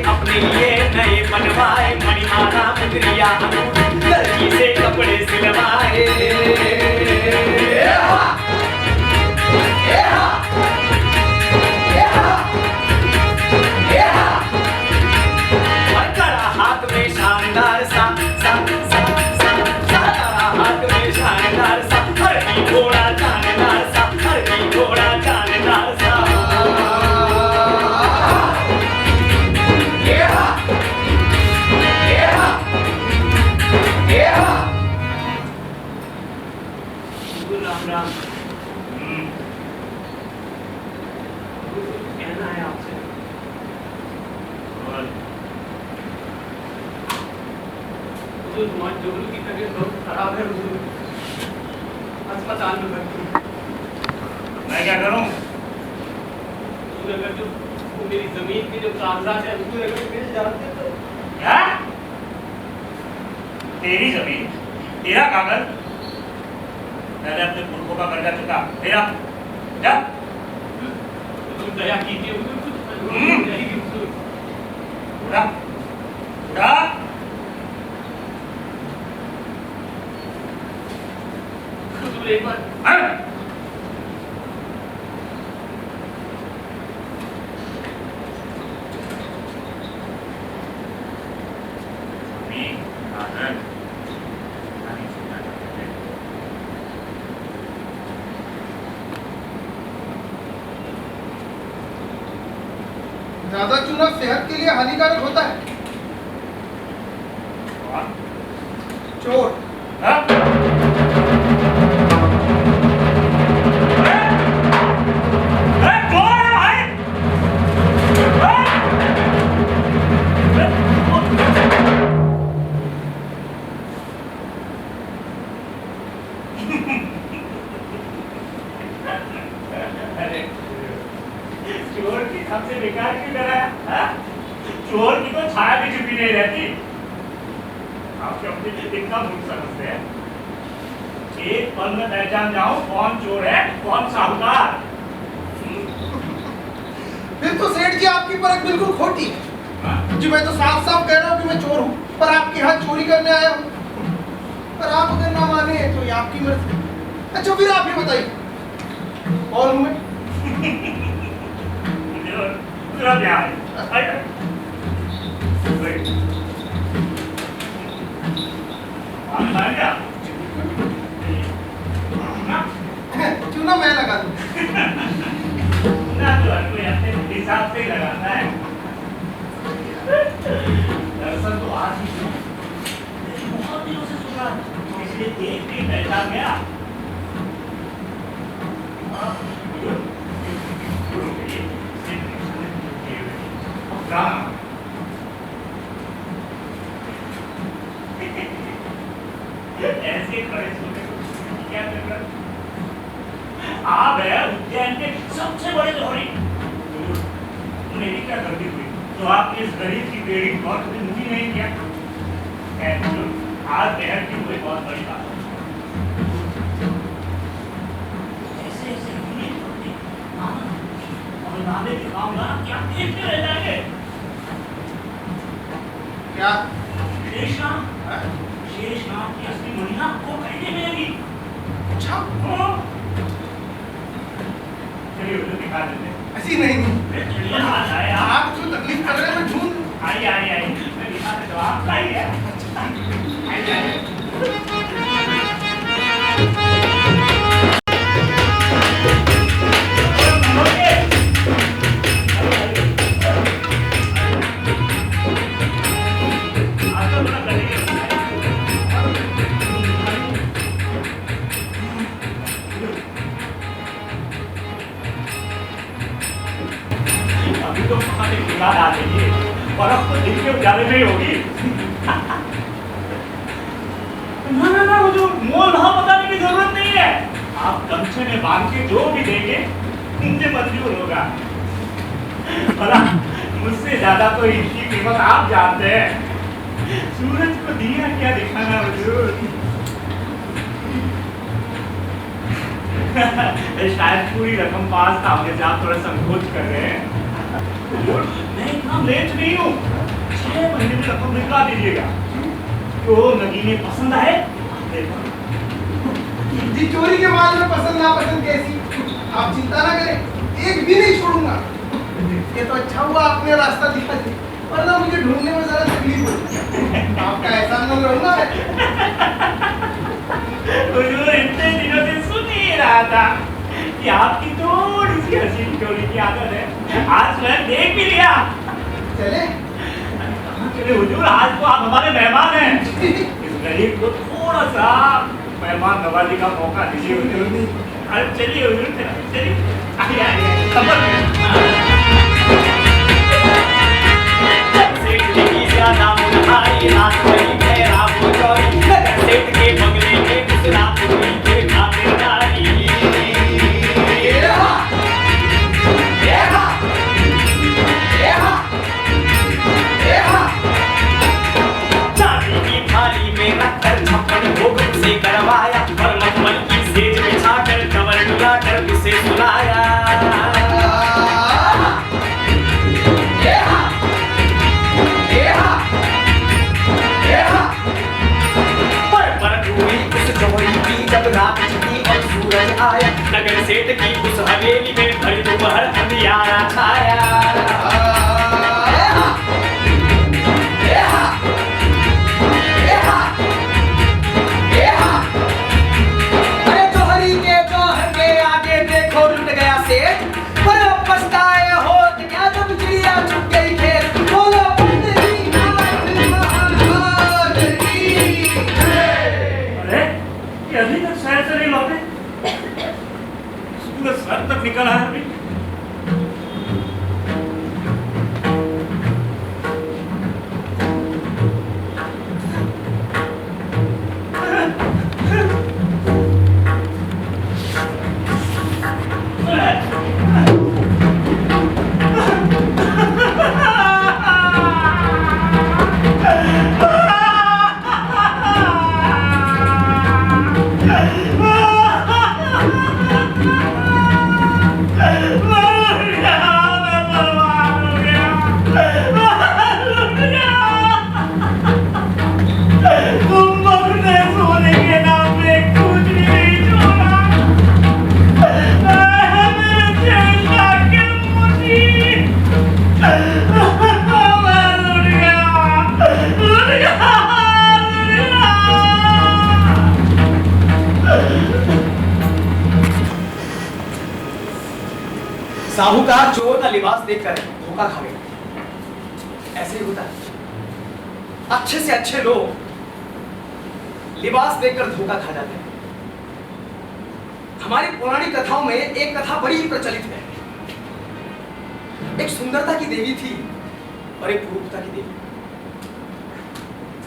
A: अपने लिए नए बनवाए।
C: राम। कहना है आपसे। हुजूर, हमारे जोगलू की तबीयत बहुत खराब है हुजूर, अस्पताल में भर्ती है।
B: मैं क्या करूं?
C: हुजूर, अगर जो वो मेरी जमीन के जो कागजात है हुजूर, अगर मिल जाते तो।
B: क्या? तेरी जमीन, तेरा कागज? मैंने अपने पुरखों का कर्जा चुका, तेरा जा।
C: हुजूर दया कीजिए हुजूर, कुछ अनुरोध हो जाएगी हुजूर।
B: उड़ा, उड़ा।
C: हुजूर एक बार
B: हाँ? जमीन, कागज, नहीं छूना चाहते।
D: ज्यादा चूना सेहत के लिए हानिकारक होता है।
B: कौन?
D: चोर।
B: हाँ? कौन है भाई? अरे, चोर की सबसे बेकार की तरह, हाँ? चोर की तो छाया भी छुपी नहीं रहती। आप अपनी इतना मूर्ख समझते हैं? एक पल में पहचान जाऊं कौन चोर है कौन साहूकार।
D: फिर तो सेठ जी आपकी परख बिल्कुल खोटी है।
B: हाँ?
D: जी मैं तो साफ साफ कह रहा हूँ कि मैं चोर हूँ, पर आपके यहाँ चोरी करने आया हूँ। पर आप अगर ना माने तो ये आपकी मर्जी। अच्छा फिर आप ही बताइए कौन हूँ मैं?
B: मेरा प्यार है। आइए। वही। आप खाएंगे आप? ना?
D: चूना मैं लगा दूँ।
B: ना तो हर कोई अपने हिसाब से ही लगाता है। दरअसल तो आज ही सुना, लेकिन बहुत दिनों से सुना, इसलिए देख के पहचान गया। हाँ, ऐसे खड़े सोने को क्या कर रहा? आप है उज्जैन के सबसे बड़े जोड़ी। मेरी क्या गलती हुई तो आपने इस गरीब की बेड़ी बहुत कभी मुझी नहीं किया? आज बहर की कोई बहुत बड़ी बात है। ऐसे ऐसे नहीं होती। और नाले के कामगार क्या देखते रह जाएंगे?
D: क्या?
B: शेषनाग की असली महिला आपको खरीदने मिलेगी।
D: अच्छा
B: चलिए उसे दिखा देते हैं।
D: ऐसी नहीं।
B: चलिए आ जाए आप।
D: आप जो तकलीफ कर रहे हैं मैं झूठ।
B: आइए आइए आइए मैं दिखा देता हूँ आपका ही है। आइए आइए। आपका बड़ा करेंगे। अभी तो हमारे बिगाड़ आ गई है और अब तो दिन के उजाले में ही होगी। ना हुजूर, मोल भाव बताने की जरूरत नहीं है। आप गमछे में बांध के जो भी देंगे मुझे मंजूर होगा। भला मुझसे ज्यादा तो इनकी कीमत आप जानते हैं। सूरज को दिया क्या दिखाना हुजूर। शायद पूरी रकम पास था, मुझे आप थोड़ा संकोच कर रहे हैं। मैं इतना लेट नहीं हूँ, 6 महीने में रकम निकला दीजिएगा। तो नगीने पसंद आए
D: जी चोरी के माल में पसंद नापसंद कैसी? आप चिंता ना करें, एक भी नहीं छोड़ूंगा। ये तो अच्छा हुआ आपने रास्ता दिखा दिया, वरना मुझे ढूंढने में जरा तकलीफ होती। आपका एहसान न रहूंगा मैं।
B: हुजूर इतने दिनों से सुन ही रहा था कि आपकी थोड़ी सी हसीन चोरी की आदत है। आज मैं देख भी लिया।
D: चले?
B: कहाँ चले हुजूर, आज तो आप हमारे मेहमान हैं। इस गरीब को थोड़ा सा मेहमान नवाजी का मौका दीजिए हुजूर। अरे चलिए हुजूर, चलिए आइए आइए खबर
A: सेठ की ज्यादा मुनाई रात भरी ठहरा वो चोरी नगर सेठ के बंगले में उस रात हुई फिर खातिरदारी चांदी की थाली में रखकर छप्पन भोग से करवाया और मखमल की सेज बिछाकर कवर डुलाकर उसे सुलाया जब रात छिपी और सूरज आया नगर सेठ की उस हवेली में भर दोपहर अंधियारा छाया अरे जोहरी के जौहर के आगे देखो लुट गया सेठ पर पछताए हो क्या जब चिड़िया छुप गई खेत बोलो
B: अभी तक शहर से नहीं लौटे, सूरज सर तक निकल आया अभी।
A: साहूकार चोर का लिबास देखकर धोखा खा गया। ऐसे ही होता है, अच्छे से अच्छे लोग लिबास देखकर धोखा खा जाते हैं। हमारी पुरानी कथाओं में एक कथा बड़ी ही प्रचलित है। एक सुंदरता की देवी थी और एक कुरूपता की देवी।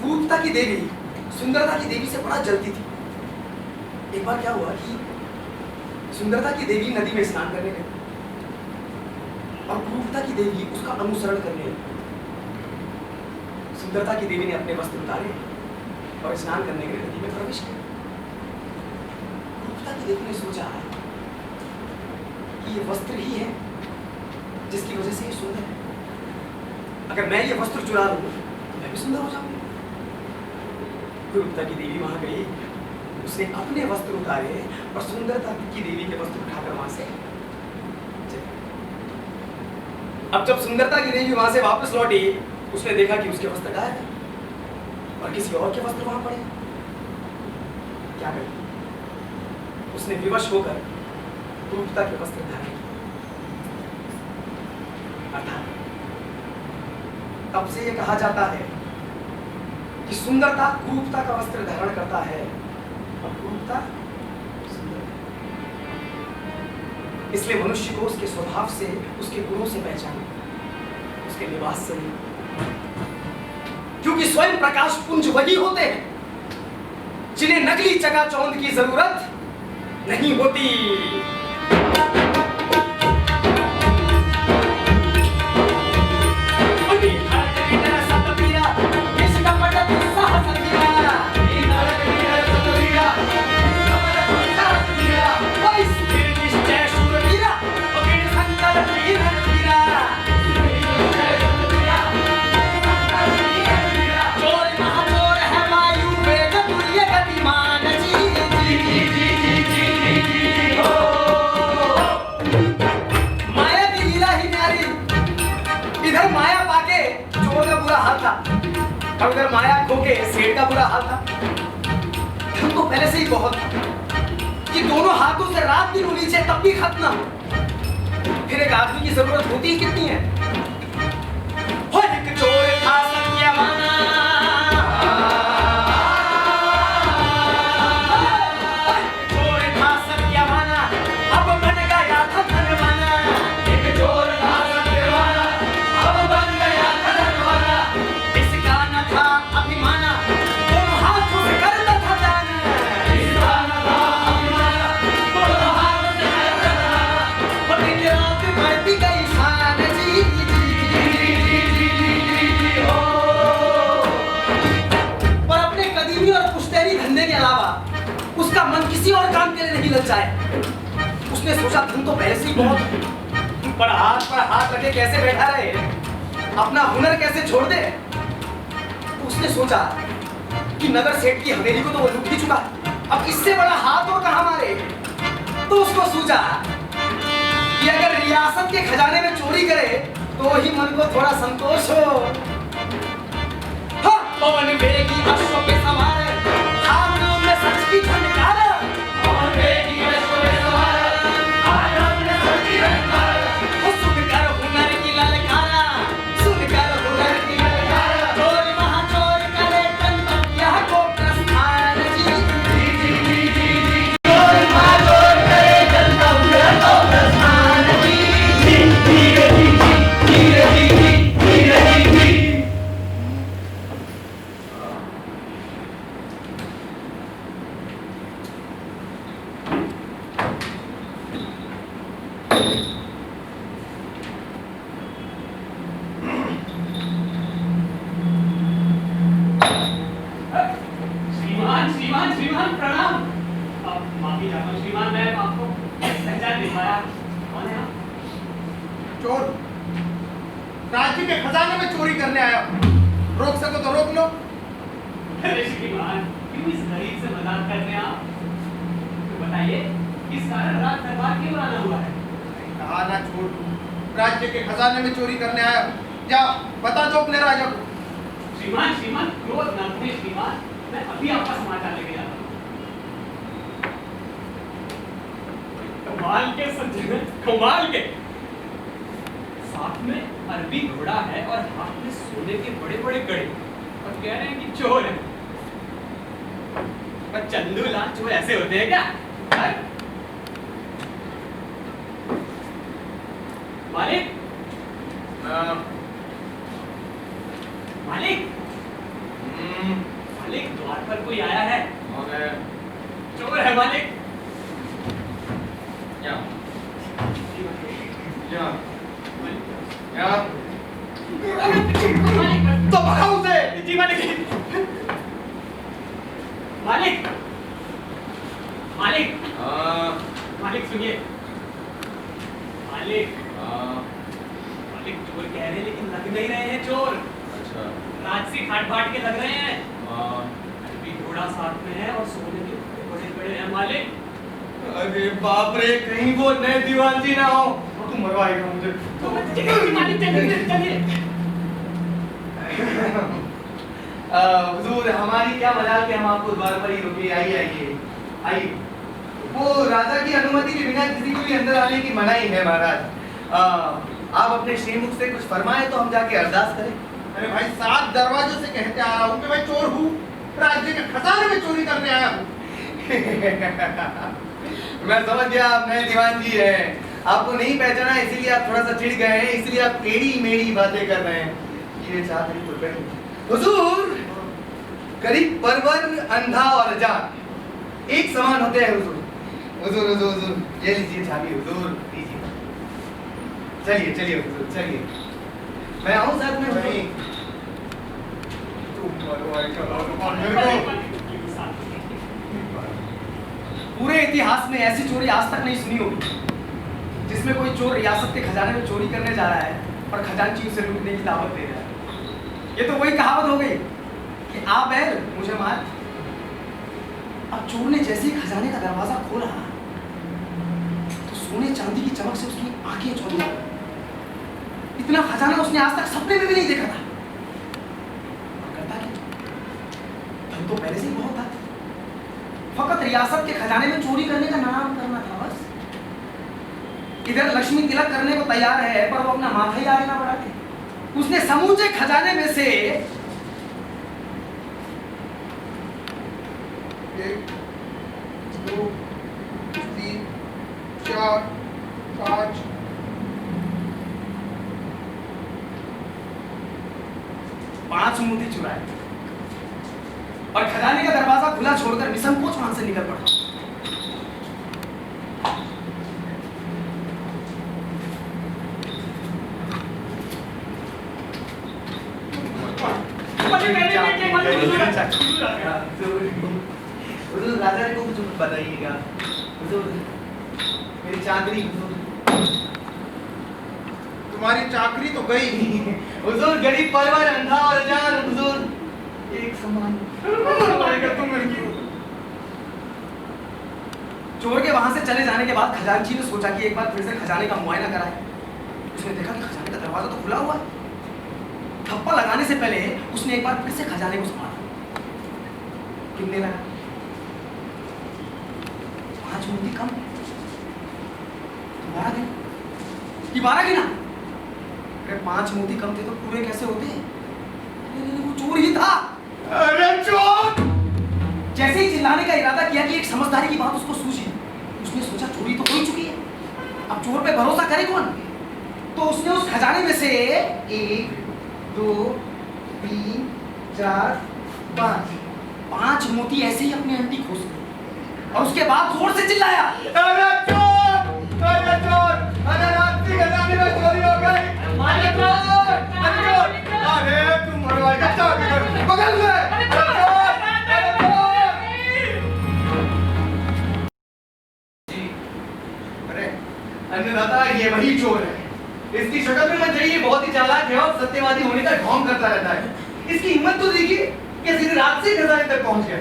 A: कुरूपता की देवी सुंदरता की देवी से बड़ा जलती थी। एक बार क्या हुआ कि सुंदरता की देवी नदी में स्नान करने गई और कुरूपता की देवी उसका अनुसरण करने लगी। सुंदरता की देवी ने अपने वस्त्र उतारे और स्नान करने के लिए नदी में प्रवेश किया। कुरूपता की देवी ने सोचा कि ये वस्त्र ही है जिसकी वजह से ये सुंदर है। अगर मैं ये वस्त्र चुरा लूं तो मैं भी सुंदर हो जाऊंगी। कुरूपता की देवी वहां गई, उसने अपने वस्त्र उतारे और सुंदरता की देवी के वस्त्र उठाकर वहां से चली। अब जब सुंदरता की देवी वहां से वापस लौटी, उसने देखा कि उसके वस्त्र गायब है और किसी और के वस्त्र वहां पड़े। क्या करे? उसने विवश होकर कुरूपता के वस्त्र धारण किए। अर्थात तब से यह कहा जाता है कि सुंदरता कुरूपता का वस्त्र धारण करता है और कुरूपता सुंदर है। इसलिए मनुष्य को उसके स्वभाव से, उसके गुणों से पहचाने, उसके लिबास से नहीं। क्योंकि स्वयं प्रकाश पुंज वही होते हैं जिन्हें नकली चकाचौंध की जरूरत नहीं होती। और उधर माया खो के सेठ का बुरा हाल था। धन तो पहले से ही बहुत था कि दोनों हाथों से रात दिन उलीझे तब भी खत्म ना हो। फिर एक आदमी की जरूरत होती ही कितनी है। हो एक चोर था सत्यवाना, किसी और काम के लिए नहीं लग जाए। उसने सोचा धन तो पहले से ही बहुत है, पर हाथ रखे कैसे बैठा रहे, अपना हुनर कैसे छोड़ दे। तो उसने सोचा कि नगर सेठ की हवेली को तो वो लूट ही चुका, अब इससे बड़ा हाथ और कहां मारे। तो उसको सूझा कि अगर रियासत के खजाने में चोरी करे तो ही मन को थोड़ा संतोष हो। हाँ, पवन वेगी अश्व पे सवार, हाथ में सच की झनकार। पवन वेगी अश्व पे सवार, हाथ में सच की झनकार। सुनकर हुनर की ललकारा, सुनकर हुनर की ललकारा। चोर महाचोर करे दंड, यह को प्रस्थान जी। चोर महाचोर करे दंड, यह को प्रस्थान जी। धीरे धीरे धीरे।
C: श्रीमान प्रणाम। माफी चाहता हूँ श्रीमान, मैं आपको पहचान नहीं पाया। कौन है आप?
D: चोर, राज्य के खजाने में चोरी करने आया हूं। रोक सको तो रोक लो।
C: अरे श्रीमान, क्यों इस गरीब से मजाक करते हैं आप? तो बताइए, किस कारण रात दरबार क्यों आना हुआ है?
D: कहा ना छोड़, राज्य के खजाने में चोरी करने आया हूं। जाओ बता दो अपने राजा को।
C: श्रीमान क्रोध न करें श्रीमान, मैं अभी आपका समाचार लेके जाता हूँ। कमाल के सज्जन, कमाल के। साथ में अरबी घोड़ा है और हाथ में सोने के बड़े बड़े कड़े, और कह रहे हैं कि चोर है। पर चंदू लाल चोर ऐसे होते हैं क्या? मालिक, मालिक, मालिक द्वार पर कोई आया है। चोर है मालिक।
D: तो भगाओ उसे।
C: जी मालिक। मालिक, मालिक, मालिक सुनिए। मालिक, मालिक चोर कह रहे हैं लेकिन लग नहीं रहे हैं चोर।
E: अच्छा,
C: राजसी ठाट बाट के लग रहे हैं। अभी घोड़ा साथ में है और सोने के बड़े बड़े हैं मालिक।
E: अरे बाप रे, कहीं वो नए दीवान जी ना हो। तुम मरवाएगा मुझे।
C: तो मालिक चलिए।
E: हुजूर, हमारी क्या मजाल कि हम आपको द्वार पर ही रुके। आइए। वो राजा की अनुमति के बिना किसी को भी अंदर आने की मनाही है महाराज। आप अपने श्रीमुख से कुछ फरमाए तो हम जाके अरदास करें।
D: अरे भाई, 7 दरवाजों से कहते आ रहा हूँ कि मैं चोर हूँ, राज्य के खजाने में चोरी करने आया हूँ।
E: मैं समझ गया आप नए दीवान जी हैं। आपको नहीं पहचाना इसीलिए आप थोड़ा सा चिढ़ गए हैं, इसलिए आप टेढ़ी मेढ़ी बातें कर रहे हैं। ये चाहते हैं हुजूर, करीब परवर, अंधा और अजान एक समान होते हैं हुजूर। हुजूर, ये लीजिए चाबी हुजूर, लीजिए। चलिए हुजूर, चलिए। मैं आऊँ साथ में?
D: नहीं।
A: पूरे इतिहास में ऐसी चोरी आज तक नहीं सुनी होगी जिसमें कोई चोर रियासत के खजाने में चोरी करने जा रहा है और खजांची उसे लूटने की दावत दे रहा है। ये तो वही कहावत हो गई कि आ बैल मुझे मार। अब चोर ने जैसे ही खजाने का दरवाजा खोला तो सोने चांदी की चमक से उसकी आंखें चौंध गईं। इतना खजाना उसने आज तक सपने में भी नहीं देखा था। करता क्या? धन तो पहले से ही बहुत था, फकत रियासत के खजाने में चोरी करने का नाम करना था बस। इधर लक्ष्मी तिलक करने को तैयार है पर वो अपना माथा ही आगे ना बढ़ाते। उसने समूचे खजाने में से
D: 1 2 3 4 5
A: 5 मोती चुराए और खजाने का दरवाजा खुला छोड़कर निसंकोच वहां से निकल पड़ा।
E: हुजूर राजा को कुछ बताइएगा। हुजूर मेरी चाकरी
D: तुम्हारी चाकरी तो गई।
E: हुजूर गरीब परिवार, अंधा और अजान, हुजूर एक समान।
A: चोर के वहां से चले जाने के बाद खजांची ने सोचा कि एक बार फिर से खजाने का मुआयना कराए। उसने देखा कि खजाने का दरवाजा तो खुला हुआ है। थप्पा लगाने से पहले उसने एक बार फिर से खजाने को संभाला। कितने लगा? 5 मोती कम। 12 गिना। अरे 5 मोती कम थे तो पूरे कैसे होते? वो चोर ही था।
E: अरे चोर!
A: जैसे ही चिल्लाने का इरादा किया कि एक समझदारी की बात उसको सूझी। उसने सोचा चोरी तो हो ही चुकी है, अब चोर पे भरोसा करे कौन? तो उसने उस खजाने में से 1 2 3 4 5 मोती ऐसे ही अपने अंटी खोस लिए और उसके बाद जोर से चिल्लाया,
E: अरे चोर! अरे चोर! अरे रात की खजाने में चोरी हो गई! अरे चोर! अरे चोर! अरे तुम मरवाई का चाबी बगल में! अरे चोर! अरे चोर! जी, अरे अन्नदाता ये वही चोर है। इसकी शक्ल में मत जाइए, बहुत ही चालाक है और सत्यवादी होने का ढोंग करता रहता है। इसकी हिम्मत तो देखिए कि सीधे रात से खजाने तक पहुंच गया।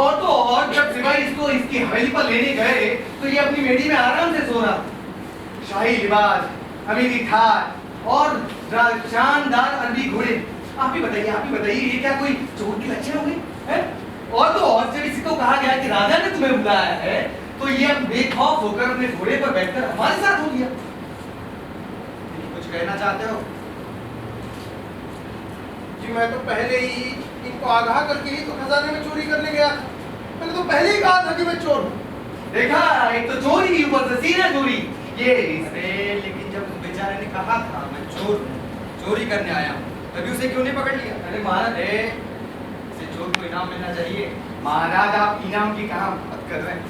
E: और तो और जब सिपाही इसको इसकी हवेली पर लेने गए तो ये अपनी मेड़ी में आराम से सो रहा। शाही लिबास, अमीरी थार और शानदार अरबी घोड़े। आप ही बताइए ये क्या कोई चोर की लक्षण हो गई है? और तो और जब इसी को कहा गया कि राजा ने तुम्हें बुलाया है तो ये अब बेखौफ होकर अपने घोड़े पर बैठकर हमारे साथ हो गया। कुछ कहना चाहते हो?
D: जी मैं तो पहले ही इनको आगाह करके ही तो खजाने में चोरी करने गया था। मैंने तो पहले ही कहा था कि मैं चोर हूँ।
E: देखा, एक तो चोरी की ऊपर से सीना चोरी। ये लेकिन जब उस बेचारे ने कहा था मैं चोर हूँ, चोरी करने आया हूँ, तभी उसे क्यों नहीं पकड़ लिया? अरे महाराज, इसे चोर को इनाम मिलना चाहिए। महाराज आप इनाम की कहाँ बात कर रहे हैं?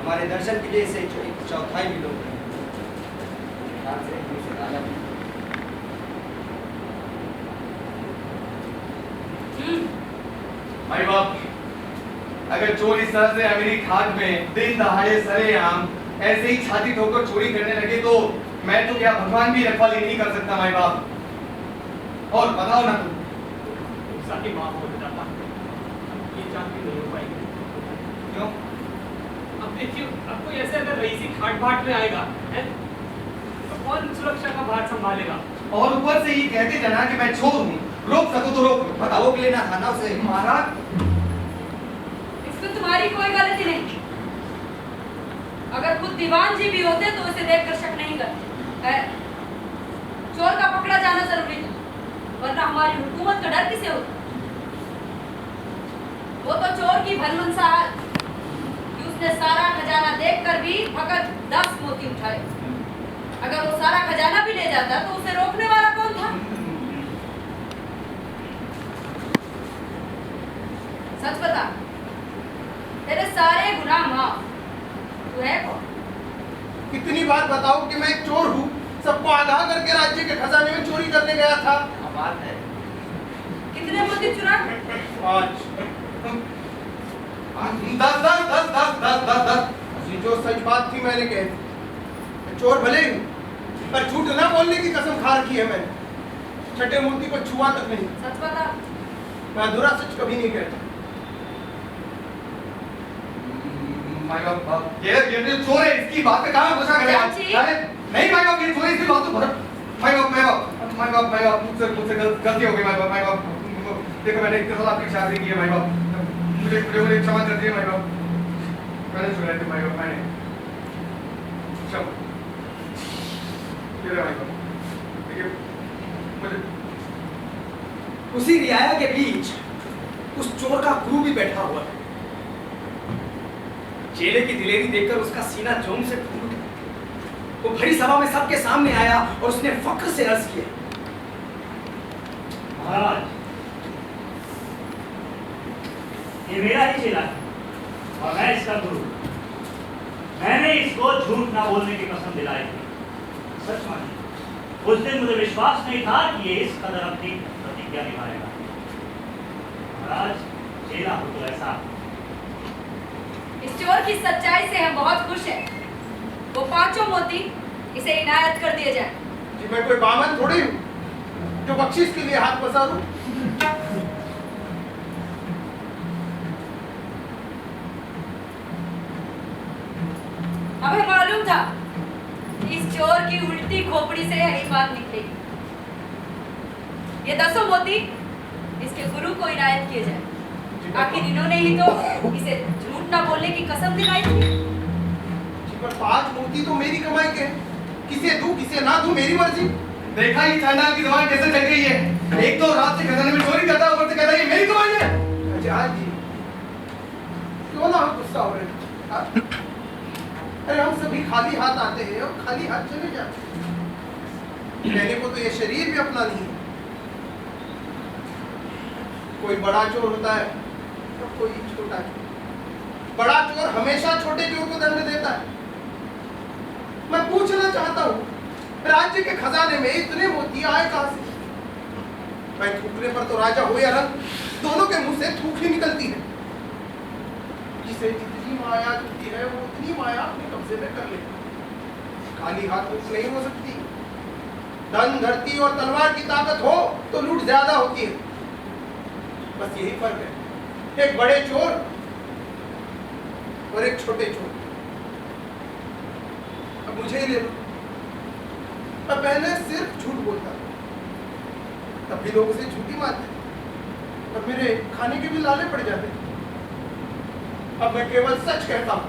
E: हमारे दर्शन के लिए से चौथाई भी लोग हैं। भाई बाप, अगर चोर इस तरह से अमीरी खाक में दिन दहाड़े सरेआम ऐसे ही छाती ठोकर चोरी करने लगे तो मैं तो क्या भगवान भी रखवाली नहीं कर सकता भाई बाप। और बताओ ना तुम
C: साथी माफ हो जाता, ये चाकरी नहीं हो पाएगी।
E: क्यों?
C: अब देखिए, अब कोई ऐसे अगर रईसी खाट बाट में आएगा है तो कौन सुरक्षा का भार संभालेगा?
E: और ऊपर से ये कहते जना कि मैं चोर हूँ, रोक सको तो रोक, बताओ के लेना था ना उसे। महाराज
F: इसमें तुम्हारी कोई गलती नहीं। अगर खुद दीवान जी भी होते तो उसे देखकर शक नहीं करते। चोर का पकड़ा जाना जरूरी था, वरना हमारी हुकूमत का डर किसे होता? वो तो चोर की भलमनसा कि उसने सारा खजाना देखकर भी फकत 10 मोती उठाए। अगर वो सारा खजाना भी ले जाता तो उसे रोकने वाला कौन था? सच बता, तेरे सारे गुनाह माफ। तू है कौन?
D: इतनी बात बताओ कि मैं एक चोर हूँ, सबको आगाह करके राज्य के खजाने में चोरी करने गया था।
E: क्या बात है?
F: कितने मोती चुरा?
D: 5।
E: 10
D: जो सच बात थी मैंने कह दी। मैं चोर भले ही हूँ, पर झूठ ना बोलने की कसम खा रखी है मैंने। छठे मूर्ति को छुआ तक नहीं।
F: सच बता।
D: मैं अधूरा सच कभी नहीं कहता।
E: ये चोर है, इसकी बात पे कहाँ गुस्सा करे आप? अरे नहीं भाई बाप, ये चोर है, इसकी बात तो भरत। भाई बाप मुझसे गलती हो गई भाई बाप। देखो मैंने इतने साल आपकी शादी की है भाई बाप, मुझे क्षमा कर दिए भाई बाप। मैंने चुराए थे भाई बाप, मैंने भाई बाप। देखिए मुझे
A: उसी रियाया के बीच उस चोर का क्रू भी बैठा हुआ है। चेले की दिलेरी देखकर उसका सीना जोम से फूट गया। वो भरी सभा में सबके सामने आया और उसने फक्र से अर्ज किया,
B: महाराज, ये मेरा ही चेला है और मैं इसका गुरु। मैंने इसको झूठ ना बोलने की कसम दिलाई थी। सच मानिए, उस दिन मुझे विश्वास नहीं था कि ये इस कदर अपनी प्रतिज्ञा निभाएगा। महाराज, चेला हो तो ऐसा।
F: इस चोर की सच्चाई से हम बहुत खुश हैं। वो 5 मोती इसे इनायत कर दिए जाए।
D: जी मैं कोई बामन थोड़ी हूँ जो बख्शीश के लिए हाथ पसारूं।
F: हमें मालूम था कि इस चोर की उल्टी खोपड़ी से यही बात निकलेगी। ये 10 मोती इसके गुरु को इनायत किए जाए। आखिर इन्होंने ही तो इसे झूठ ना बोलने की कसम दिलाई थी।
D: जी पर 5 मोती तो मेरी कमाई के हैं। किसे दूं किसे ना दूं मेरी मर्जी।
E: देखा ही चांडाल की जबान कैसे चल गई है। एक तो रात से खजाने में चोरी करता है, ऊपर से कहता है ये मेरी कमाई है।
D: आजाद जी क्यों ना हम गुस्सा हो रहे हैं? अरे हम सभी खाली हाथ आते हैं और खाली हाथ चले जाते हैं। कहने को तो ये शरीर भी अपना नहीं है। कोई बड़ा चोर होता है तो कोई छोटा चोर। बड़ा चोर हमेशा छोटे चोर को दंड देता है। मैं पूछना चाहता हूँ, राज्य के खजाने में इतने मोती आए कहां से? मैं थूकने पर तो राजा हो या रंग, दोनों के मुंह से थूक ही निकलती है। जिसे जितनी माया होती है वो उतनी माया अपने कब्जे में कर लेता। खाली हाथ लूट नहीं हो सकती। धन, धरती और तलवार की ताकत हो तो लूट ज्यादा होती है। बस यही फर्क है, एक बड़े चोर और एक छोटे चोर। अब मुझे ही ले लो। मैं पहले सिर्फ झूठ बोलता था, तब भी लोग उसे झूठी मानते, और मेरे खाने के भी लाले पड़ जाते। अब मैं केवल सच कहता हूं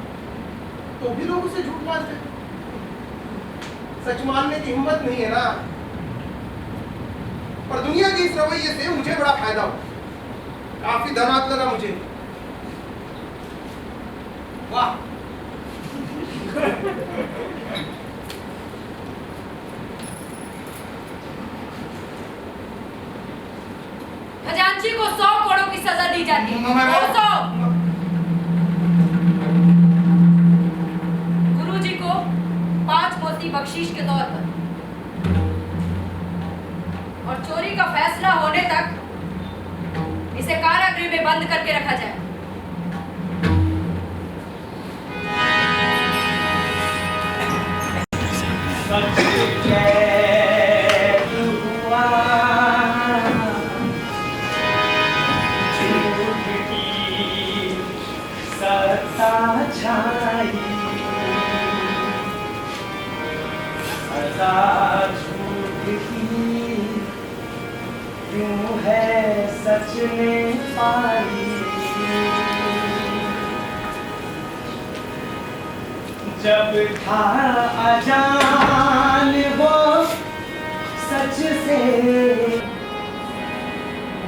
D: तो भी लोग उसे झूठ मानते। सच मानने की हिम्मत नहीं है ना। पर दुनिया के इस रवैये से मुझे बड़ा फायदा हुआ। काफी धनात लगा मुझे। वाह
F: खजांची को 100 करोड़ की सजा दी जाती है। 200। गुरुजी को 5 मोती बख्शीश के तौर पर, और चोरी का फैसला होने तक इसे कारागृह में बंद करके रखा जाए।
A: क्यों है सच में पाई, जब था अजान वो सच से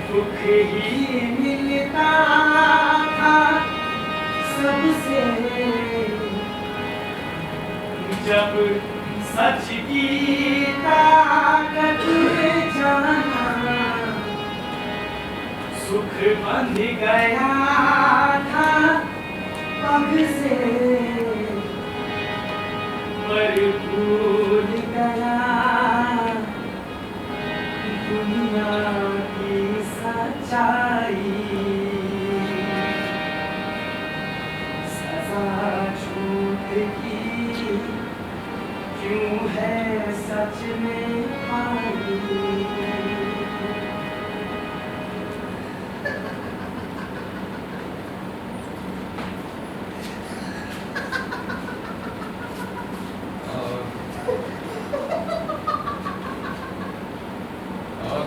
A: दुख ही मिलता था सबसे। जब सच की ताकत जाना सुख बंध गया था पग से, पर भूल गया दुनिया की सच्चाई। सजा झूठ की क्यों है सच में पाई।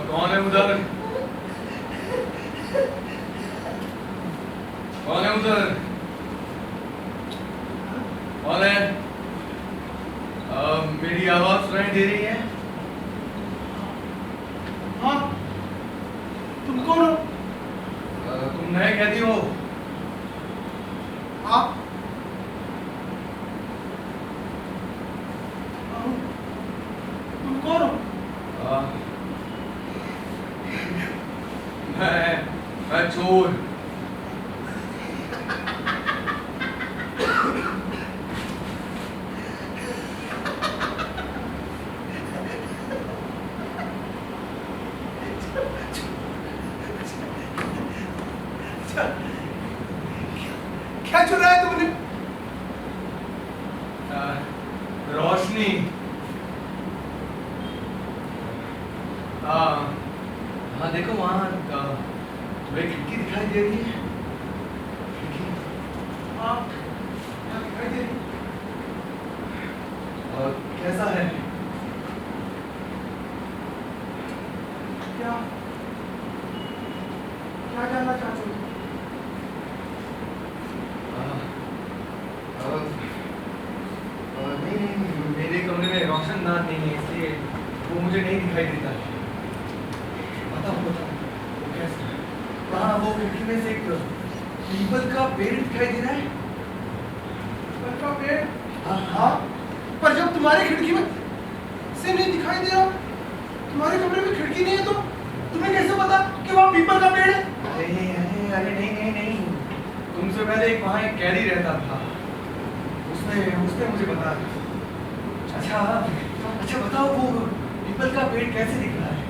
E: कौन है उधर? कौन है उधर? कौन है? मेरी आवाज सुनाई दे रही है?
D: हाँ, तुम कौन हो?
E: तुम नए कैदी हो?
D: आप? तुम कौन हो? क्या चुराया तुमने?
E: रोशनी। हाँ देखो वहाँ तुम्हें खिड़की दिखाई दे रही है? खिड़की?
D: हाँ, यहाँ दिखाई दे रही।
E: और कैसा है?
D: क्या क्या जानना चाहते हो?
E: नहीं, मेरे कमरे में रोशनदान नहीं है, इसलिए वो मुझे नहीं दिखाई देता। बताओ वो कैसा है? हाँ, वो खिड़की में से एक पीपल का पेड़ दिखाई दे रहा है।
D: पीपल का पेड़?
E: हाँ।
D: पर जब तुम्हारी खिड़की में से नहीं दिखाई दे रहा, तुम्हारे कमरे में खिड़की नहीं है, तो तुम्हें कैसे पता कि वहाँ पीपल का पेड़ है?
E: अरे नहीं। तुमसे पहले वहाँ एक कैदी रहता था, उसने मुझे बताया। अच्छा बताओ वो पीपल का पेड़ कैसे दिख रहा है?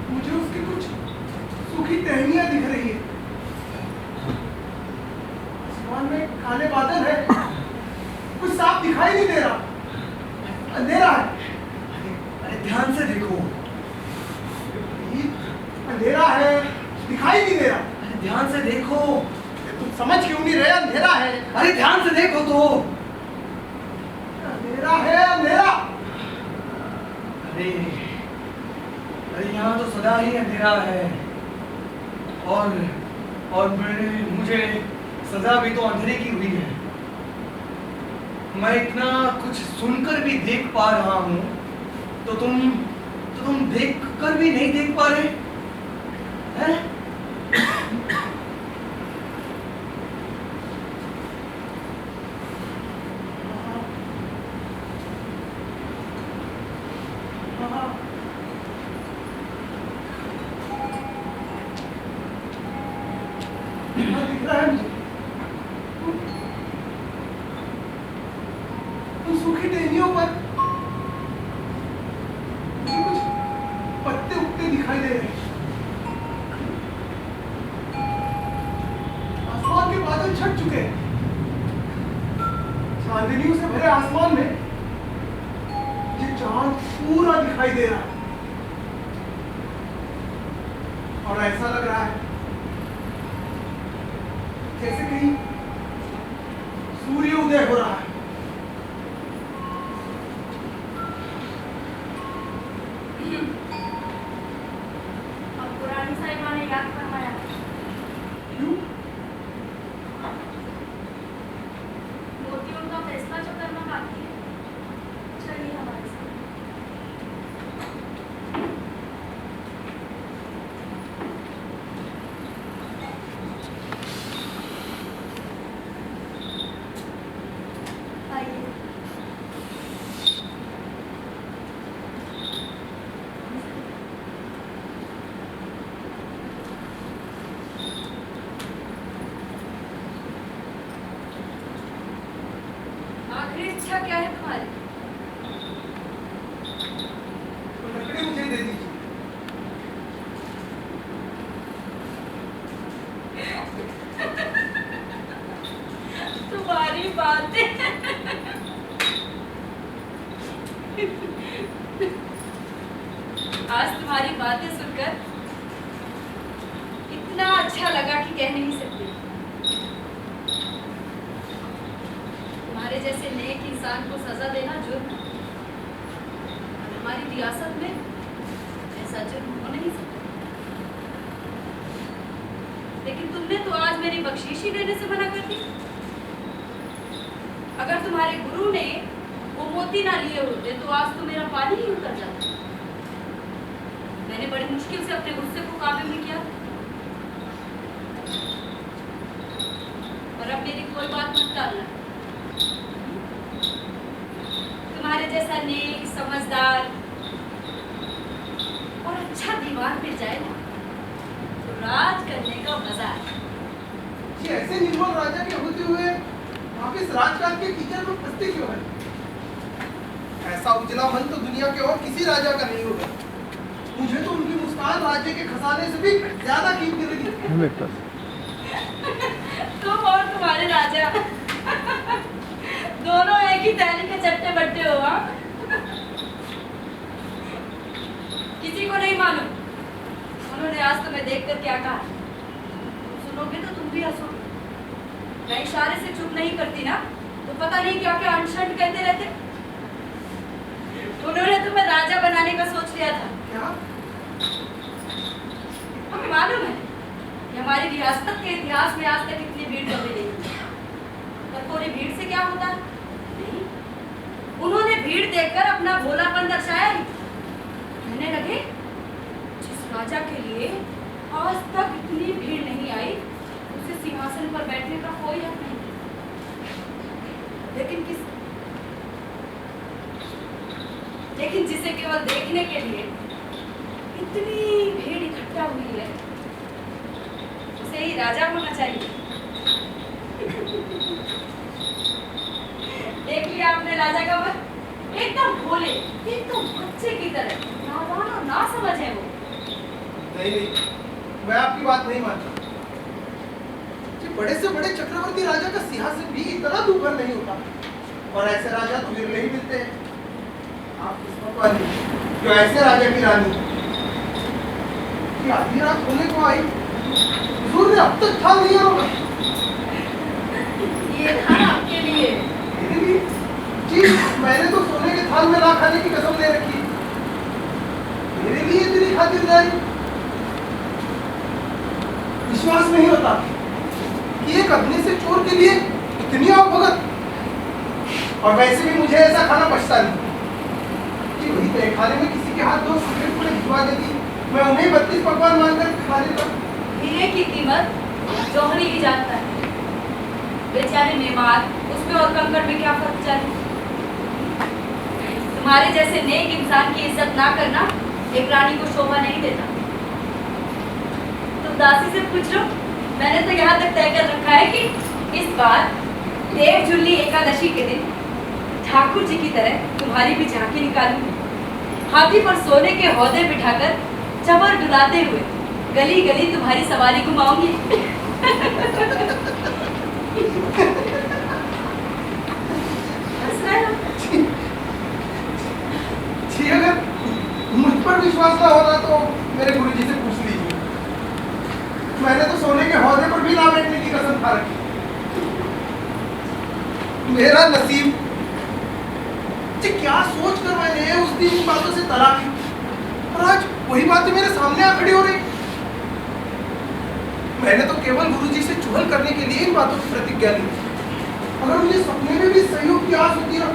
D: मुझे उसकी कुछ सूखी टहनियां दिख रही है। आसमान में काले बादल है, कुछ साफ दिखाई नहीं दे रहा, अंधेरा है।
E: अरे ध्यान से देखो।
D: अंधेरा है, दिखाई नहीं दे रहा।
E: अरे ध्यान से देखो।
D: तुम समझ क्यों नहीं रहे? अंधेरा है।
E: अरे ध्यान से देखो तो।
D: अंधेरा है, अंधेरा।
E: अरे यहाँ तो सदा ही अंधेरा है, और मुझे सजा भी तो अंधेरे की हुई है। मैं इतना कुछ सुनकर भी देख पा रहा हूँ, तो तुम देख कर भी नहीं देख पा रहे हैं?
D: दिख रहा है मुझे। उन सूखी टहनियों पर मुझे कुछ पत्ते उगते दिखाई दे रहे हैं। आसमान के बादल छट चुके हैं। चांदनियों से भरे आसमान में ये चांद पूरा दिखाई दे रहा है, और ऐसा लग रहा है जैसे कहीं सूर्य उदय हो रहा है।
F: अब पुरानी साहिबा ने याद फरमाया।
D: क्यों?
F: मोतियों का फैसला जो करना बाकी है, चलिए हमारे साथ। आइए। आखिरी इच्छा क्या है तुम्हारी?
D: तो लकड़ी मुझे दे दीजिए।
F: तुम्हारी बातें आज तुम्हारी बातें सुनकर इतना अच्छा लगा कि कह नहीं सकती। तुम्हारे जैसे नेक इंसान को सजा देना जुर्म है, और हमारी रियासत में ऐसा जुर्म हो नहीं सकता। लेकिन तुमने तो आज मेरी बख्शीश ही देने से मना कर दी। अगर तुम्हारे गुरु ने वो मोती ना लिए होते तो आज तो मेरा पानी ही उतर जाता। मैंने बड़ी मुश्किल से अपने गुस्से को काबू में किया, और अब मेरी कोई बात मत टालना। तुम्हारे जैसा नेक, समझदार और अच्छा दीवान मिल जाए ना, तो राज करने का मजा है।
D: ये ऐसे निर्मल राजा के होते हुए वापिस राजकाज के कीचड़ में फंसते क्यों है? ऐसा उजला मन तो दुनिया के और किसी राजा का नहीं होगा। मुझे तो उनकी मुस्कान राज्य के खजाने से भी ज्यादा कीमती लगी।
F: तुम और तुम्हारे राजा दोनों एक ही थैली के चट्टे बट्टे हो। हाँ? किसी को नहीं मालूम उन्होंने आज तुम्हें देखकर क्या कहा। सुनोगे तो तुम भी हंसोगे। मैं इशारे से चुप नहीं करती ना तो पता नहीं क्या क्या अनशन कहते रहते। उन्होंने तुम्हें राजा बनाने का सोच लिया था।
D: क्या?
F: हमें मालूम है कि हमारी रियासत के इतिहास में आज तक इतनी भीड़ कभी नहीं हुई। पर थोड़ी भीड़ से क्या होता है? नहीं, उन्होंने भीड़ देखकर अपना भोलापन दर्शाया ही। कहने लगे जिस राजा के लिए आज तक इतनी भीड़ नहीं आई उसे सिंहासन पर बैठने का कोई हक नहीं। लेकिन जिसे केवल देखने के लिए इतनी भीड़ इकट्ठा हुई है उसे ही राजा होना चाहिए। देख लिया आपने राजा का मन, एकदम भोले, एकदम बच्चे की तरह, नादान और ना समझ है वो।
D: नहीं, मैं आपकी बात नहीं मानता। कि बड़े से बड़े चक्रवर्ती राजा का सिंहासन भी इतना दूभर नहीं होता, और ऐसे राजा तो विरले ही मिलते हैं। आप किस्मत वाली जो ऐसे राजा की रानी कि आधी रात होने को आई, हुजूर ने अब तक था नहीं होगा।
F: ये खाना आपके लिए।
D: मेरे लिए? जी, मैंने तो सोने के थाल में ना खाने की कसम ले रखी। मेरे लिए इतनी खातिरदारी, विश्वास नहीं होता कि एक अग्नि से चोर के लिए इतनी आवभगत। और वैसे भी मुझे ऐसा खाना पछता नहीं कि वही तय खाने में किसी के हाथ 2 टुकड़े भिजवा देती, मैं उन्हें 32 पकवान मानकर खा लेता।
F: हीरे की कीमत जौहरी ही जानता है। बेचारे मेहमान, उसमें और कंकड़ में क्या फर्क जाने। तुम्हारे जैसे नेक इंसान की इज्जत ना करना एक रानी को शोभा नहीं देता। तुम दासी से पूछ लो, मैंने तो यहाँ तक तय कर रखा है कि इस बार देव जुल्ली एकादशी के दिन ठाकुर जी की तरह तुम्हारी भी झांकी निकालूंगी। हाथी पर सोने के हौदे बिठाकर चबर डुलाते हुए गली गली तुम्हारी सवारी घुमाऊंगी। हंस रहे हो?
D: जी, अगर मुझ पर विश्वास ना होता तो मेरे गुरुजी से पूछ लीजिए। मैंने तो सोने के हौदे पर भी ना बैठने की कसम खा रखी। मेरा नसीब, जी क्या सोच कर मैंने उस दिन इन बातों से तला की, और आज वही बातें मेरे सामने आ खड़ी हो रही। मैंने तो केवल गुरुजी से चुगल करने के लिए इन बातों की प्रतिज्ञा ली। अगर मुझे सपने में भी सहयोग की आस होती ना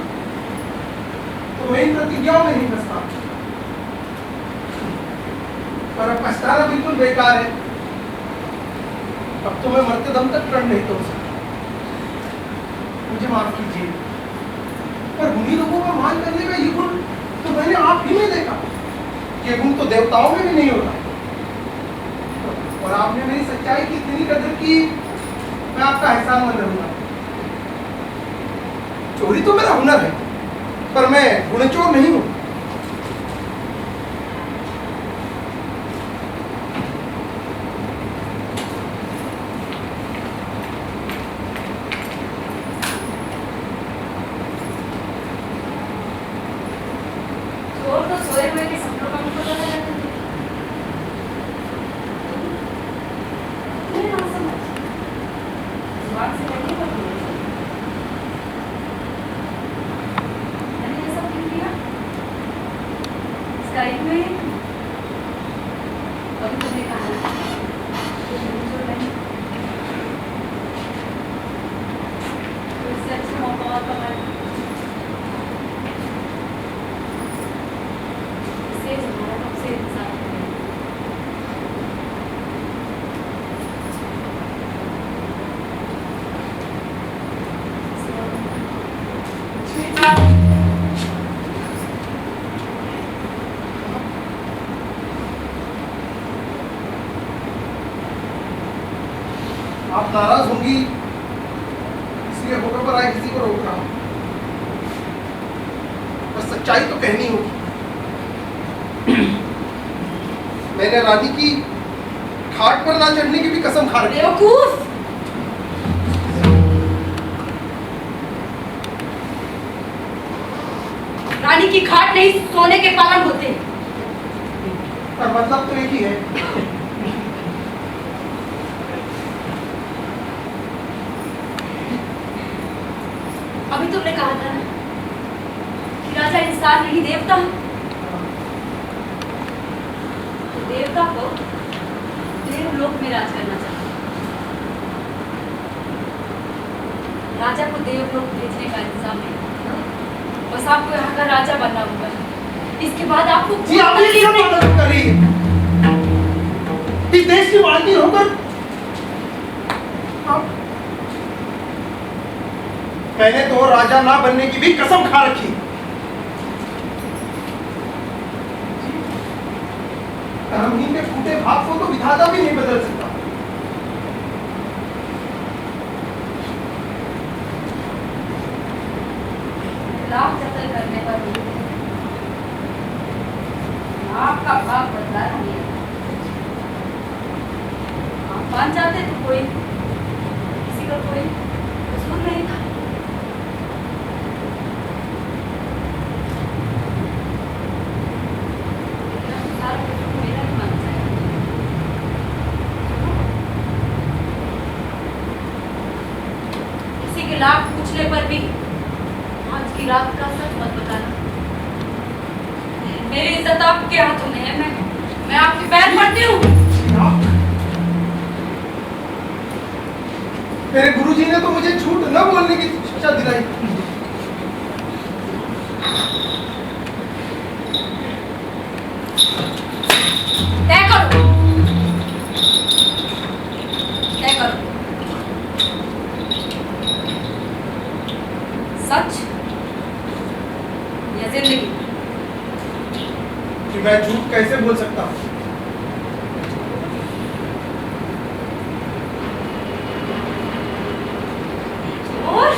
D: तो मैं इन प्रतिज्ञाओं में नहीं फंसता। पर अब पछताना बिल्कुल बेकार है। अब तो मैं मरते दम तक प्रण नहीं तोड़ सकता। मुझे माफ कीजिए, पर उन्हीं लोगों का मान करने का ये गुण तो मैंने आप ही में देखा। ये गुण तो देवताओं में भी नहीं होता। और आपने मेरी सच्चाई की इतनी कदर की, मैं आपका एहसानमंद रहूंगा। चोरी तो मेरा हुनर है, पर मैं गुणचोर नहीं हूं।
F: चोर तो सोए हुए के सपनों का मुझको पता रहता है। तुम्हें ना समझ, जुबान से कहने पर बोलो। मैंने ऐसा क्यों किया? इस टाइम में कभी तुमने कहा तो चोर नहीं, तो इससे अच्छा मौका और कमाए। इससे हमारा सबसे इंसान
D: आप नाराज होंगी इसलिए होटल पर आए किसी को रोक रहा हूं, पर सच्चाई तो कहनी होगी। मैंने रानी की खाट पर ना चढ़ने की भी कसम खा रखी है।
F: बेवकूफ! रानी की खाट नहीं, सोने के पलंग होते हैं।
D: पर मतलब तो एक ही है।
F: अभी तुमने कहा था ना कि राजा इंसान नहीं देवता। तो देवता को देवलोक में राज करना चाहिए। राजा को देवलोक भेजने का इंतजाम नहीं, बस आपको यहाँ का राजा बनना होगा। इसके बाद आपको
D: जी आप ये सब मदद कर रही है। इस देश की मालकिन होकर मैंने तो राजा ना बनने की भी कसम खा रखी। धर्महीन के फूटे भाग को तो विधाता भी नहीं बदल सकता।
F: लाभ जतन करने पर भी आपका भाग बदला नहीं है। आप मान जाते तो कोई किसी का कोई कसूर नहीं था। सारा कसूर मेरा ही माना जाएगा। किसी के लाभ पूछने पर भी आज की रात का सच मत बताना। मेरी इज्जत आपके हाथों में है। मैं आपके पैर पड़ती हूँ।
D: मेरे गुरुजी ने तो मुझे झूठ न बोलने की शिक्षा दिलाई।
F: तय करो, तय करो, सच या जिंदगी?
D: कि मैं झूठ कैसे बोल सकता हूँ?
F: और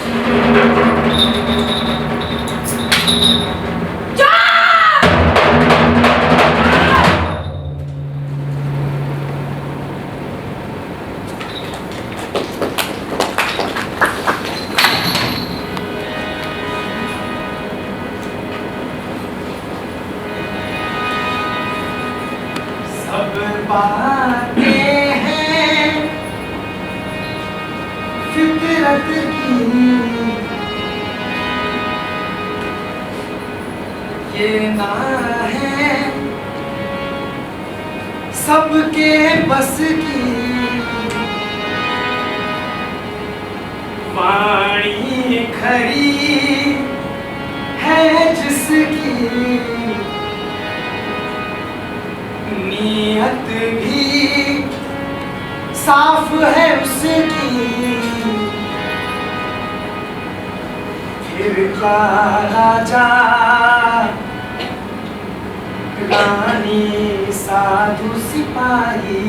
E: सब बातें हैं फितरत की, ये ना है सबके बस की। वाणी खरी है जिसकी, नीयत भी साफ है उसकी। फिर का राजा रानी साधु सिपाही,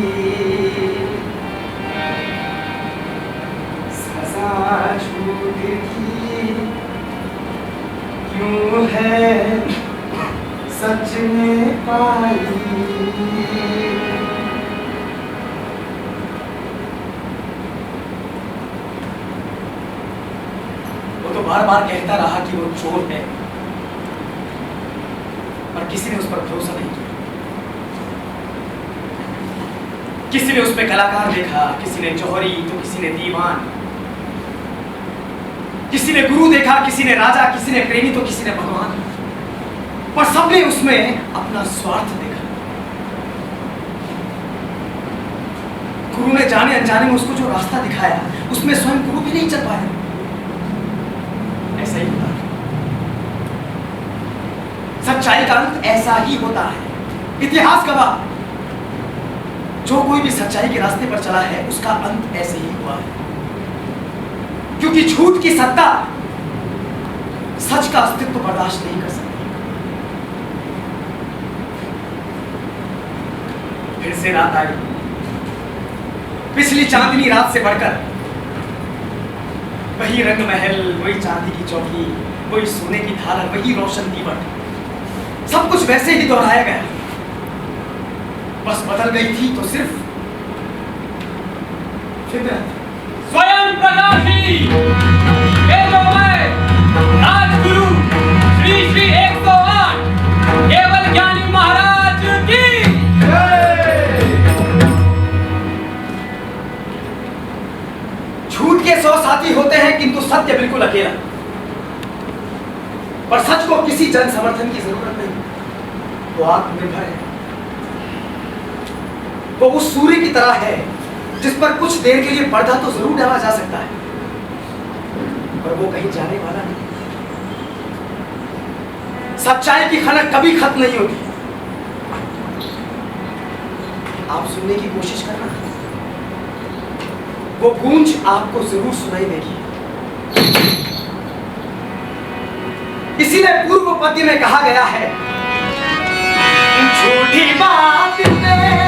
E: सजा झूठ की क्यों है सच में पाई।
A: वो तो बार बार कहता रहा कि वो चोर है, पर किसी ने उस पर भरोसा नहीं किया। किसी ने उस पे कलाकार देखा, किसी ने जौहरी तो किसी ने दीवान, किसी ने गुरु देखा, किसी ने राजा, किसी ने प्रेमी तो किसी ने भगवान, पर सबने उसमें अपना स्वार्थ देखा। गुरु ने जाने अनजाने में उसको जो रास्ता दिखाया, उसमें स्वयं गुरु भी नहीं चल पाया। ऐसा ही होता है, सच्चाई का अंत ऐसा ही होता है। इतिहास गवाह, जो कोई भी सच्चाई के रास्ते पर चला है उसका अंत ऐसे ही हुआ है। क्योंकि झूठ की सत्ता सच का अस्तित्व बर्दाश्त नहीं कर सकती। फिर से रात आई, पिछली चांदनी रात से बढ़कर। वही रंग महल, वही चांदी की चौकी, वही सोने की थाल, वही रोशन दीवट, सब कुछ वैसे ही दोहराया गया। बस बदल गई थी तो सिर्फ फितरत।
C: स्वयं प्रकाशी वेदोमय राजगुरु श्री श्री 108 केवल ज्ञानी महाराज की
A: झूठ के 100 साथी होते हैं किंतु सत्य बिल्कुल अकेला। पर सच को किसी जन समर्थन की जरूरत नहीं, वो आत्मनिर्भर है। वो उस सूर्य की तरह है जिस पर कुछ देर के लिए पर्दा तो जरूर डाला जा सकता है, पर वो कहीं जाने वाला नहीं। सच्चाई की खनक कभी खत्म नहीं होती। आप सुनने की कोशिश करना, वो गूंज आपको जरूर सुनाई देगी। इसीलिए पूर्व पद्य में कहा गया है, झूठी बात में